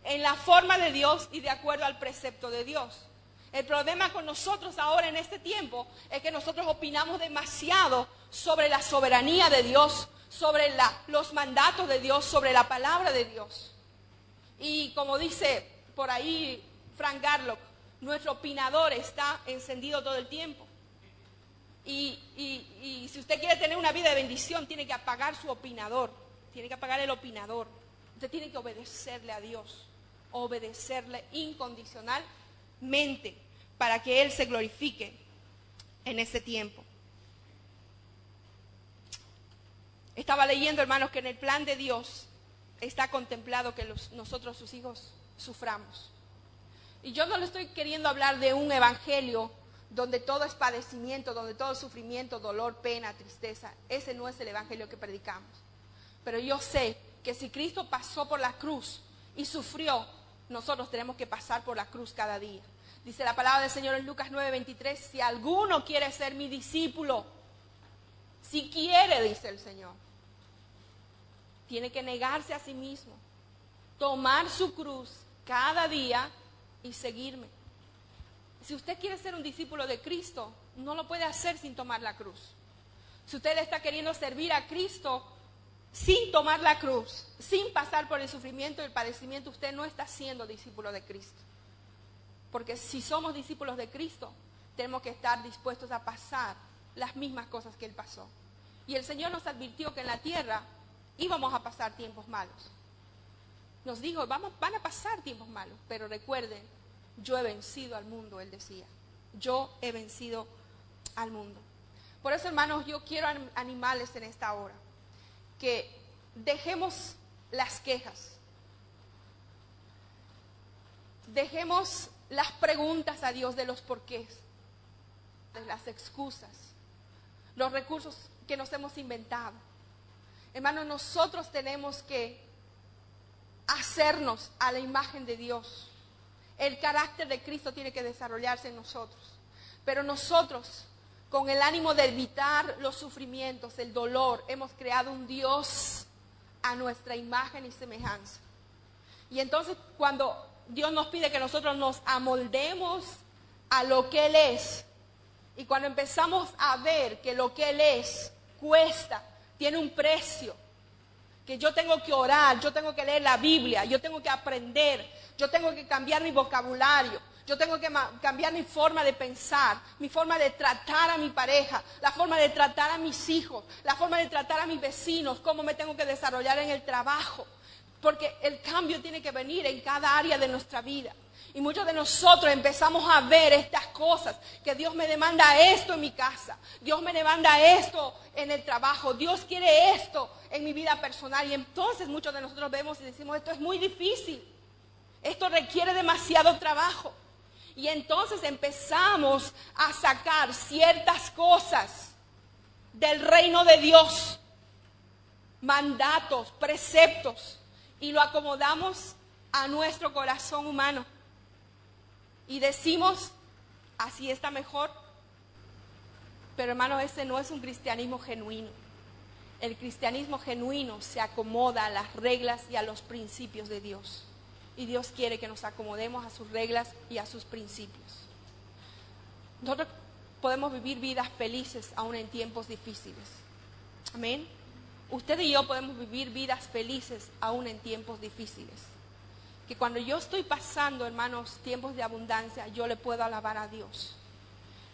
en la forma de Dios y de acuerdo al precepto de Dios. El problema con nosotros ahora en este tiempo es que nosotros opinamos demasiado sobre la soberanía de Dios, sobre los mandatos de Dios, sobre la palabra de Dios. Y como dice por ahí Frank Garlock, nuestro opinador está encendido todo el tiempo. Y si usted quiere tener una vida de bendición, tiene que apagar su opinador, tiene que apagar el opinador. Usted tiene que obedecerle a Dios, obedecerle incondicionalmente para que Él se glorifique en ese tiempo. Estaba leyendo, hermanos, que en el plan de Dios está contemplado que nosotros, sus hijos, suframos. Y yo no le estoy queriendo hablar de un evangelio donde todo es padecimiento, donde todo es sufrimiento, dolor, pena, tristeza. Ese no es el evangelio que predicamos. Pero yo sé que si Cristo pasó por la cruz y sufrió, nosotros tenemos que pasar por la cruz cada día. Dice la palabra del Señor en Lucas 9:23, si alguno quiere ser mi discípulo, si quiere, dice el Señor, tiene que negarse a sí mismo, tomar su cruz cada día y seguirme. Si usted quiere ser un discípulo de Cristo, no lo puede hacer sin tomar la cruz. Si usted está queriendo servir a Cristo sin tomar la cruz, sin pasar por el sufrimiento y el padecimiento, usted no está siendo discípulo de Cristo. Porque si somos discípulos de Cristo, tenemos que estar dispuestos a pasar las mismas cosas que Él pasó. Y el Señor nos advirtió que en la tierra íbamos a pasar tiempos malos. Nos dijo, van a pasar tiempos malos, pero recuerden, yo he vencido al mundo, Él decía. Yo he vencido al mundo. Por eso, hermanos, yo quiero animarles en esta hora que dejemos las quejas, dejemos las preguntas a Dios de los porqués, de las excusas, los recursos que nos hemos inventado. Hermanos, nosotros tenemos que hacernos a la imagen de Dios. El carácter de Cristo tiene que desarrollarse en nosotros. Pero nosotros, con el ánimo de evitar los sufrimientos, el dolor, hemos creado un Dios a nuestra imagen y semejanza. Y entonces cuando Dios nos pide que nosotros nos amoldemos a lo que Él es, y cuando empezamos a ver que lo que Él es cuesta, tiene un precio, que yo tengo que orar, yo tengo que leer la Biblia, yo tengo que aprender, yo tengo que cambiar mi vocabulario, yo tengo que cambiar mi forma de pensar, mi forma de tratar a mi pareja, la forma de tratar a mis hijos, la forma de tratar a mis vecinos, cómo me tengo que desarrollar en el trabajo. Porque el cambio tiene que venir en cada área de nuestra vida. Y muchos de nosotros empezamos a ver estas cosas, que Dios me demanda esto en mi casa, Dios me demanda esto en el trabajo, Dios quiere esto en mi vida personal. Y entonces muchos de nosotros vemos y decimos, esto es muy difícil, esto requiere demasiado trabajo. Y entonces empezamos a sacar ciertas cosas del reino de Dios, mandatos, preceptos, y lo acomodamos a nuestro corazón humano. Y decimos, así está mejor. Pero hermanos, ese no es un cristianismo genuino. El cristianismo genuino se acomoda a las reglas y a los principios de Dios. Y Dios quiere que nos acomodemos a sus reglas y a sus principios. Nosotros podemos vivir vidas felices aún en tiempos difíciles. Amén. Usted y yo podemos vivir vidas felices aún en tiempos difíciles. Que cuando yo estoy pasando, hermanos, tiempos de abundancia, yo le puedo alabar a Dios.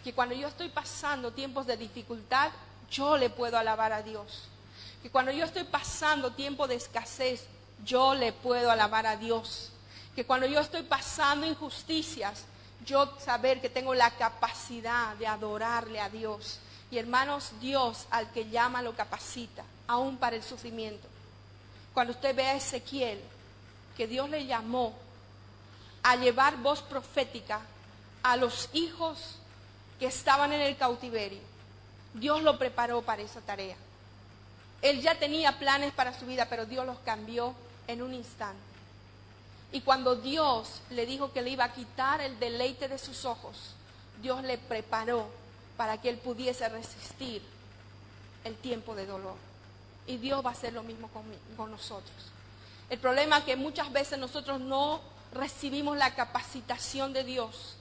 Que cuando yo estoy pasando tiempos de dificultad, yo le puedo alabar a Dios. Que cuando yo estoy pasando tiempo de escasez, yo le puedo alabar a Dios. Que cuando yo estoy pasando injusticias, yo saber que tengo la capacidad de adorarle a Dios. Y hermanos, Dios al que llama lo capacita, aún para el sufrimiento. Cuando usted ve a Ezequiel, que Dios le llamó a llevar voz profética a los hijos que estaban en el cautiverio, Dios lo preparó para esa tarea. Él ya tenía planes para su vida, pero Dios los cambió en un instante. Y cuando Dios le dijo que le iba a quitar el deleite de sus ojos, Dios le preparó para que él pudiese resistir el tiempo de dolor. Y Dios va a hacer lo mismo con nosotros. El problema es que muchas veces nosotros no recibimos la capacitación de Dios.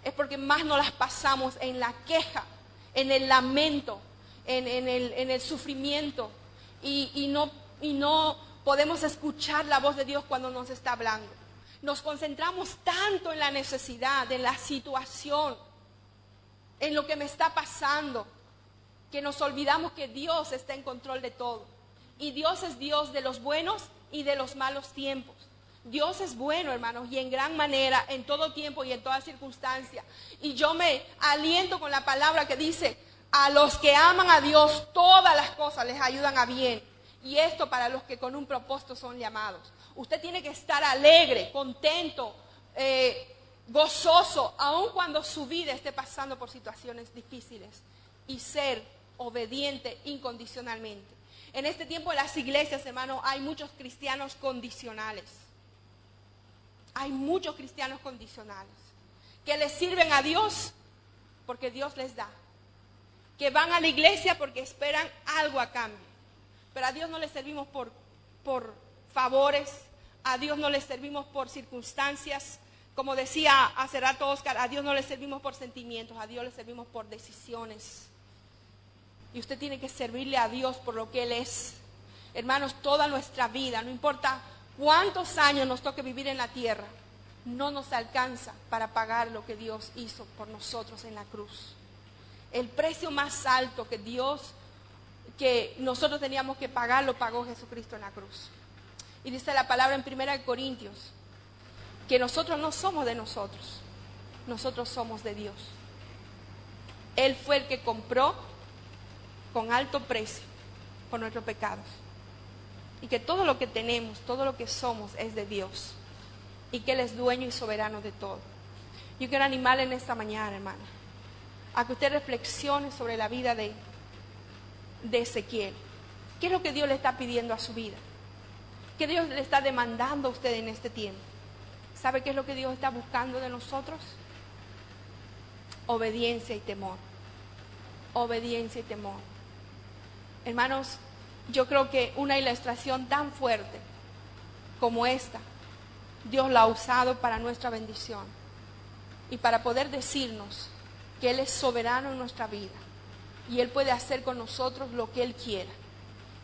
Es porque más nos las pasamos en la queja, en el lamento, en el sufrimiento. Y no podemos escuchar la voz de Dios cuando nos está hablando. Nos concentramos tanto en la necesidad, en la situación, en lo que me está pasando, que nos olvidamos que Dios está en control de todo. Y Dios es Dios de los buenos y de los malos tiempos. Dios es bueno, hermanos, y en gran manera, en todo tiempo y en toda circunstancia. Y yo me aliento con la palabra que dice, a los que aman a Dios, todas las cosas les ayudan a bien. Y esto para los que con un propósito son llamados. Usted tiene que estar alegre, contento, gozoso, aun cuando su vida esté pasando por situaciones difíciles. Y ser obediente incondicionalmente. En este tiempo en las iglesias, hermano, hay muchos cristianos condicionales. Hay muchos cristianos condicionales. Que les sirven a Dios porque Dios les da. Que van a la iglesia porque esperan algo a cambio. Pero a Dios no le servimos por favores. A Dios no le servimos por circunstancias. Como decía hace rato Oscar, a Dios no le servimos por sentimientos. A Dios le servimos por decisiones. Y usted tiene que servirle a Dios por lo que Él es. Hermanos, toda nuestra vida, no importa cuántos años nos toque vivir en la tierra, no nos alcanza para pagar lo que Dios hizo por nosotros en la cruz. El precio más alto que nosotros teníamos que pagar, lo pagó Jesucristo en la cruz. Y dice la palabra en 1 Corintios, que nosotros no somos de nosotros, nosotros somos de Dios. Él fue el que compró con alto precio por nuestros pecados. Y que todo lo que tenemos, todo lo que somos es de Dios. Y que Él es dueño y soberano de todo. Yo quiero animarle en esta mañana, hermana, a que usted reflexione sobre la vida de Ezequiel. ¿Qué es lo que Dios le está pidiendo a su vida? ¿Qué Dios le está demandando a usted en este tiempo? ¿Sabe qué es lo que Dios está buscando de nosotros? Obediencia y temor. Obediencia y temor. Hermanos, yo creo que una ilustración tan fuerte como esta, Dios la ha usado para nuestra bendición y para poder decirnos que Él es soberano en nuestra vida y Él puede hacer con nosotros lo que Él quiera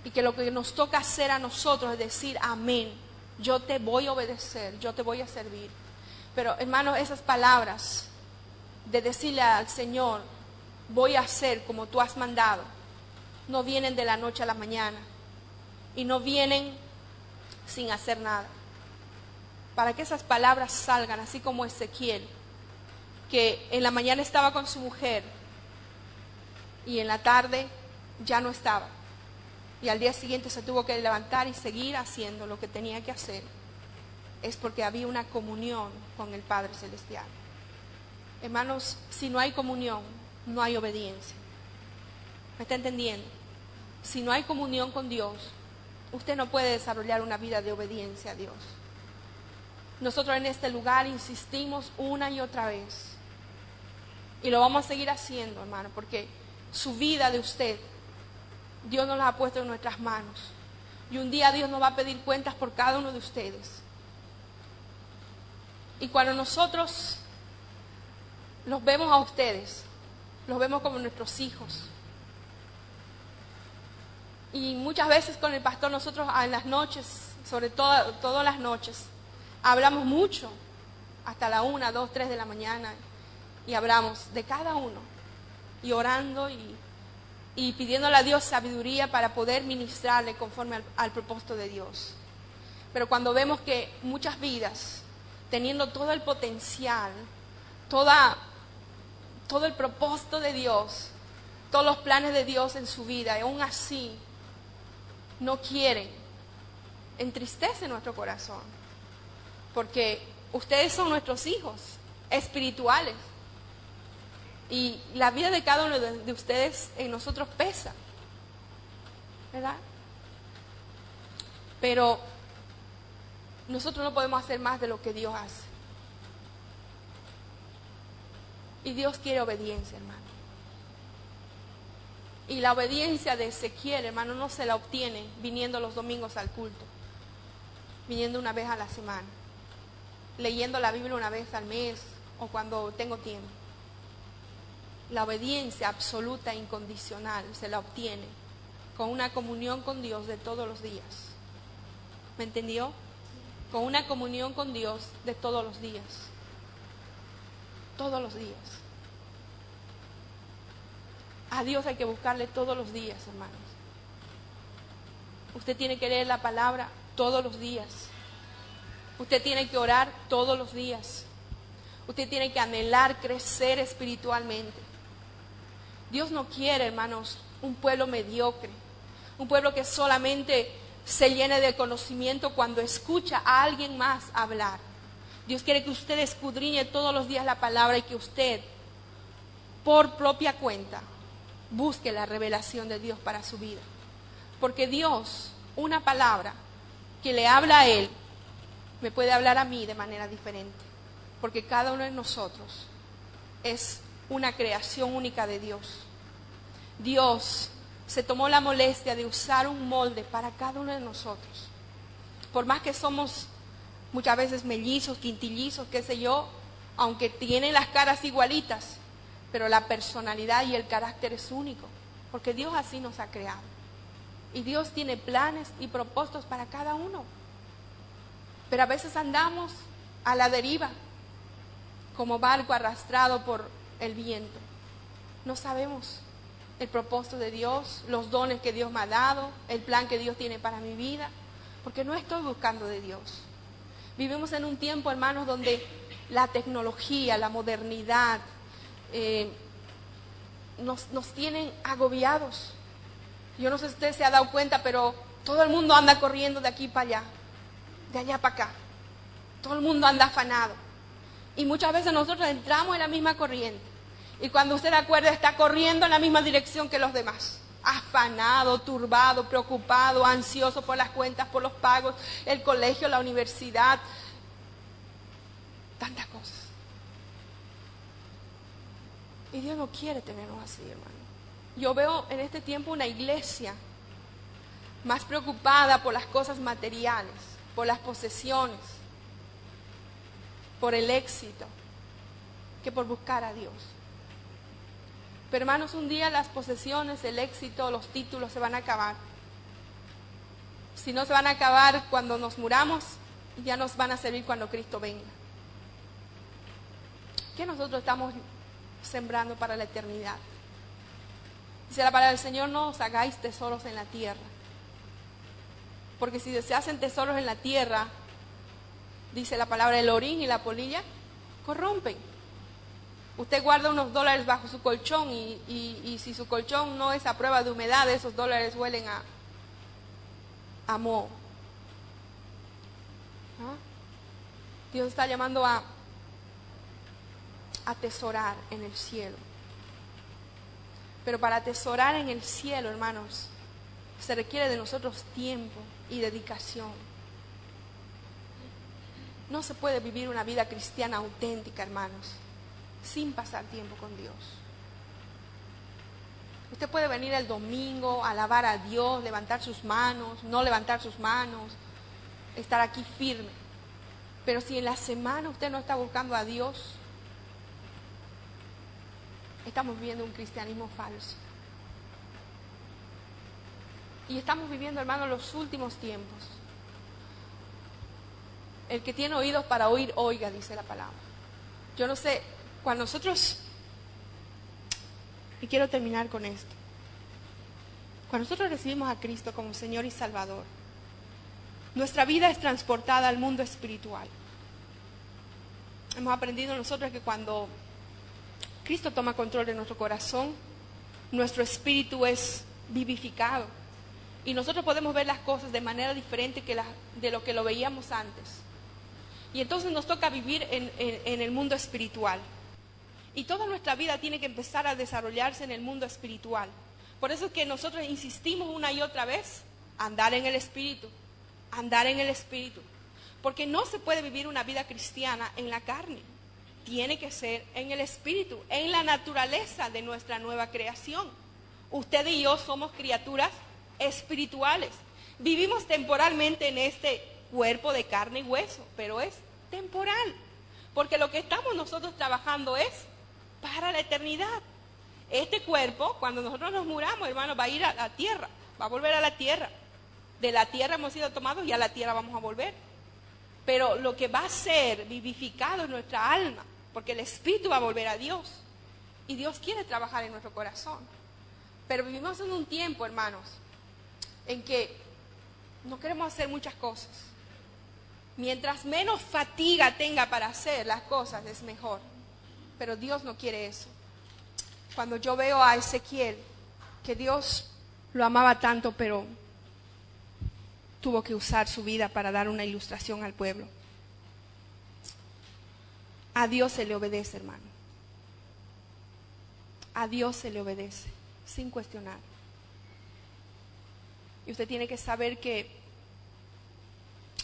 y que lo que nos toca hacer a nosotros es decir amén, yo te voy a obedecer, yo te voy a servir. Pero hermanos, esas palabras de decirle al Señor, voy a hacer como tú has mandado, no vienen de la noche a la mañana y no vienen sin hacer nada. para que esas palabras salgan, así como Ezequiel, que en la mañana estaba con su mujer y en la tarde ya no estaba. Y al día siguiente se tuvo que levantar y seguir haciendo lo que tenía que hacer. Es porque había una comunión con el Padre Celestial. Hermanos, si no hay comunión, no hay obediencia. ¿Me está entendiendo? Si no hay comunión con Dios, usted no puede desarrollar una vida de obediencia a Dios. Nosotros en este lugar insistimos una y otra vez. Y lo vamos a seguir haciendo, hermano, porque su vida de usted, Dios nos la ha puesto en nuestras manos. Y un día Dios nos va a pedir cuentas por cada uno de ustedes. Y cuando nosotros los vemos a ustedes, los vemos como nuestros hijos. Y muchas veces con el pastor nosotros en las noches, sobre todo todas las noches, hablamos mucho, hasta la 1, 2, 3 de la mañana, y hablamos de cada uno, y orando y pidiéndole a Dios sabiduría para poder ministrarle conforme al propósito de Dios. Pero cuando vemos que muchas vidas, teniendo todo el potencial, todo el propósito de Dios, todos los planes de Dios en su vida, y aún así no quieren, entristece nuestro corazón, porque ustedes son nuestros hijos espirituales y la vida de cada uno de ustedes en nosotros pesa, ¿verdad? Pero nosotros no podemos hacer más de lo que Dios hace. Y Dios quiere obediencia, hermano. Y la obediencia de Ezequiel, hermano, no se la obtiene viniendo los domingos al culto, viniendo una vez a la semana, leyendo la Biblia una vez al mes o cuando tengo tiempo. La obediencia absoluta e incondicional se la obtiene con una comunión con Dios de todos los días. ¿Me entendió? Con una comunión con Dios de todos los días. Todos los días. A Dios hay que buscarle todos los días, hermanos. Usted tiene que leer la palabra todos los días. Usted tiene que orar todos los días. Usted tiene que anhelar crecer espiritualmente. Dios no quiere, hermanos, un pueblo mediocre, un pueblo que solamente se llene de conocimiento cuando escucha a alguien más hablar. Dios quiere que usted escudriñe todos los días la palabra y que usted, por propia cuenta, busque la revelación de Dios para su vida. Porque Dios, una palabra que le habla a Él, me puede hablar a mí de manera diferente. Porque cada uno de nosotros es una creación única de Dios. Dios se tomó la molestia de usar un molde para cada uno de nosotros. Por más que somos muchas veces mellizos, quintillizos, qué sé yo, aunque tienen las caras igualitas, pero la personalidad y el carácter es único, porque Dios así nos ha creado. Y Dios tiene planes y propósitos para cada uno. Pero a veces andamos a la deriva, como barco arrastrado por el viento. No sabemos el propósito de Dios, los dones que Dios me ha dado, el plan que Dios tiene para mi vida, porque no estoy buscando de Dios. Vivimos en un tiempo, hermanos, donde la tecnología, la modernidad nos tienen agobiados. Yo no sé si usted se ha dado cuenta, pero todo el mundo anda corriendo de aquí para allá, de allá para acá. Todo el mundo anda afanado. Y muchas veces nosotros entramos en la misma corriente. Y cuando usted acuerda, está corriendo en la misma dirección que los demás. Afanado, turbado, preocupado, ansioso por las cuentas, por los pagos, el colegio, la universidad. Tantas cosas. Y Dios no quiere tenernos así, hermano. Yo veo en este tiempo una iglesia más preocupada por las cosas materiales, por las posesiones, por el éxito, que por buscar a Dios. Pero hermanos, un día las posesiones, el éxito, los títulos se van a acabar. Si no se van a acabar cuando nos muramos, ya nos van a servir cuando Cristo venga. ¿Qué nosotros estamos sembrando para la eternidad? Dice la palabra del Señor: no os hagáis tesoros en la tierra. Porque si se hacen tesoros en la tierra, dice la palabra, el orín y la polilla corrompen. Usted guarda unos dólares bajo su colchón y si su colchón no es a prueba de humedad, esos dólares huelen a moho. ¿Ah? Dios está llamando a atesorar en el cielo. Pero para atesorar en el cielo, hermanos, se requiere de nosotros tiempo y dedicación. No se puede vivir una vida cristiana auténtica, hermanos, sin pasar tiempo con Dios. Usted puede venir el domingo, alabar a Dios, levantar sus manos, no levantar sus manos, estar aquí firme. Pero si en la semana usted no está buscando a Dios, estamos viviendo un cristianismo falso. Y estamos viviendo, hermanos, los últimos tiempos. El que tiene oídos para oír, oiga, dice la palabra. Yo no sé, cuando nosotros, y quiero terminar con esto, cuando nosotros recibimos a Cristo como Señor y Salvador, nuestra vida es transportada al mundo espiritual. Hemos aprendido nosotros que cuando Cristo toma control de nuestro corazón, nuestro espíritu es vivificado. Y nosotros podemos ver las cosas de manera diferente de lo que lo veíamos antes. Y entonces nos toca vivir en el mundo espiritual. Y toda nuestra vida tiene que empezar a desarrollarse en el mundo espiritual. Por eso es que nosotros insistimos una y otra vez, andar en el espíritu, andar en el espíritu. Porque no se puede vivir una vida cristiana en la carne. Tiene que ser en el espíritu, en la naturaleza de nuestra nueva creación. Usted y yo somos criaturas espirituales. Vivimos temporalmente en este cuerpo de carne y hueso, pero es temporal, porque lo que estamos nosotros trabajando es para la eternidad. Este cuerpo, cuando nosotros nos muramos, hermano, va a ir a la tierra, va a volver a la tierra. De la tierra hemos sido tomados y a la tierra vamos a volver. Pero lo que va a ser vivificado es nuestra alma, porque el espíritu va a volver a Dios. Y Dios quiere trabajar en nuestro corazón. Pero vivimos en un tiempo, hermanos, en que no queremos hacer muchas cosas. Mientras menos fatiga tenga para hacer las cosas, es mejor. Pero Dios no quiere eso. Cuando yo veo a Ezequiel, que Dios lo amaba tanto, pero tuvo que usar su vida para dar una ilustración al pueblo. A Dios se le obedece, hermano. A Dios se le obedece, sin cuestionar. Y usted tiene que saber que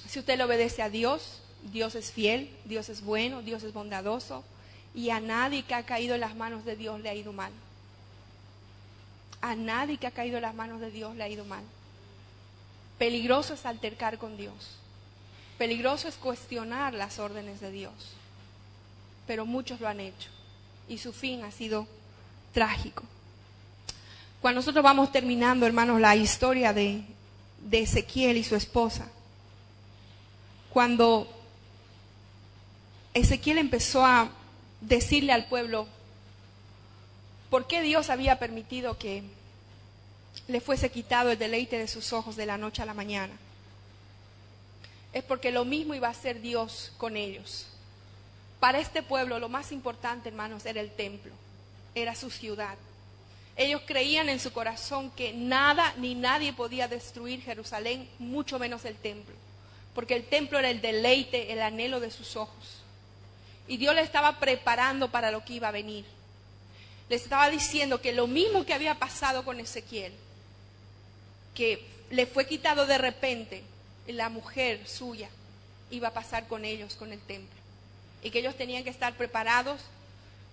si usted le obedece a Dios, Dios es fiel, Dios es bueno, Dios es bondadoso, y a nadie que ha caído en las manos de Dios le ha ido mal. A nadie que ha caído en las manos de Dios le ha ido mal. Peligroso es altercar con Dios. Peligroso es cuestionar las órdenes de Dios. Pero muchos lo han hecho y su fin ha sido trágico. Cuando nosotros vamos terminando, hermanos, la historia de Ezequiel y su esposa, cuando Ezequiel empezó a decirle al pueblo por qué Dios había permitido que le fuese quitado el deleite de sus ojos de la noche a la mañana, es porque lo mismo iba a hacer Dios con ellos. Para este pueblo lo más importante, hermanos, era el templo, era su ciudad. Ellos creían en su corazón que nada ni nadie podía destruir Jerusalén, mucho menos el templo, porque el templo era el deleite, el anhelo de sus ojos. Y Dios le estaba preparando para lo que iba a venir. Les estaba diciendo que lo mismo que había pasado con Ezequiel, que le fue quitado de repente la mujer suya, iba a pasar con ellos, con el templo. Y que ellos tenían que estar preparados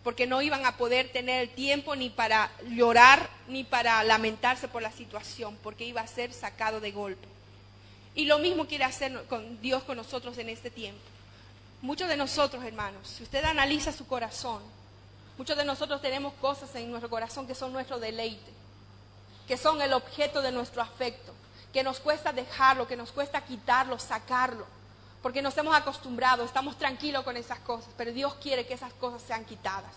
porque no iban a poder tener el tiempo ni para llorar ni para lamentarse por la situación, porque iba a ser sacado de golpe. Y lo mismo quiere hacer con Dios con nosotros en este tiempo. Muchos de nosotros, hermanos, si usted analiza su corazón, muchos de nosotros tenemos cosas en nuestro corazón que son nuestro deleite, que son el objeto de nuestro afecto, que nos cuesta dejarlo, que nos cuesta quitarlo, sacarlo, porque nos hemos acostumbrado, estamos tranquilos con esas cosas, pero Dios quiere que esas cosas sean quitadas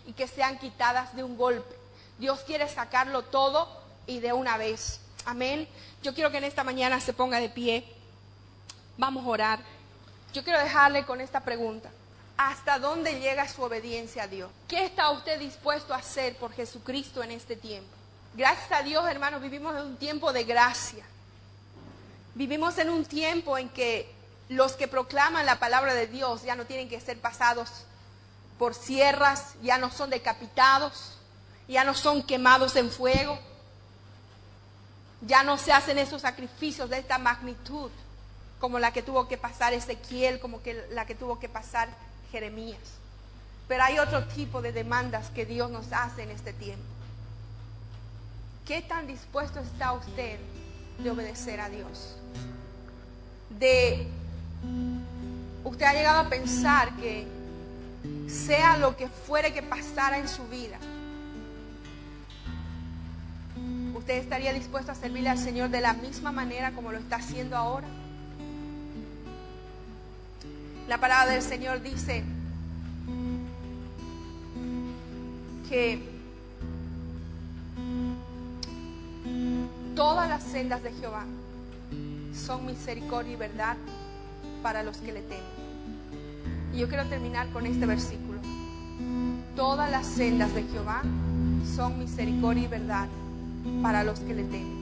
y que sean quitadas de un golpe. Dios quiere sacarlo todo y de una vez. Amén. Yo quiero que en esta mañana se ponga de pie. Vamos a orar. Yo quiero dejarle con esta pregunta. ¿Hasta dónde llega su obediencia a Dios? ¿Qué está usted dispuesto a hacer por Jesucristo en este tiempo? Gracias a Dios, hermanos, vivimos en un tiempo de gracia. Vivimos en un tiempo en que los que proclaman la palabra de Dios ya no tienen que ser pasados por sierras, ya no son decapitados, ya no son quemados en fuego, ya no se hacen esos sacrificios de esta magnitud como la que tuvo que pasar Ezequiel, como la que tuvo que pasar Jeremías. Pero hay otro tipo de demandas que Dios nos hace en este tiempo. ¿Qué tan dispuesto está usted de obedecer a Dios? Usted ha llegado a pensar que sea lo que fuere que pasara en su vida, ¿usted estaría dispuesto a servirle al Señor de la misma manera como lo está haciendo ahora? La palabra del Señor dice que todas las sendas de Jehová son misericordia y verdad para los que le temen. Y yo quiero terminar con este versículo. Todas las sendas de Jehová son misericordia y verdad para los que le temen.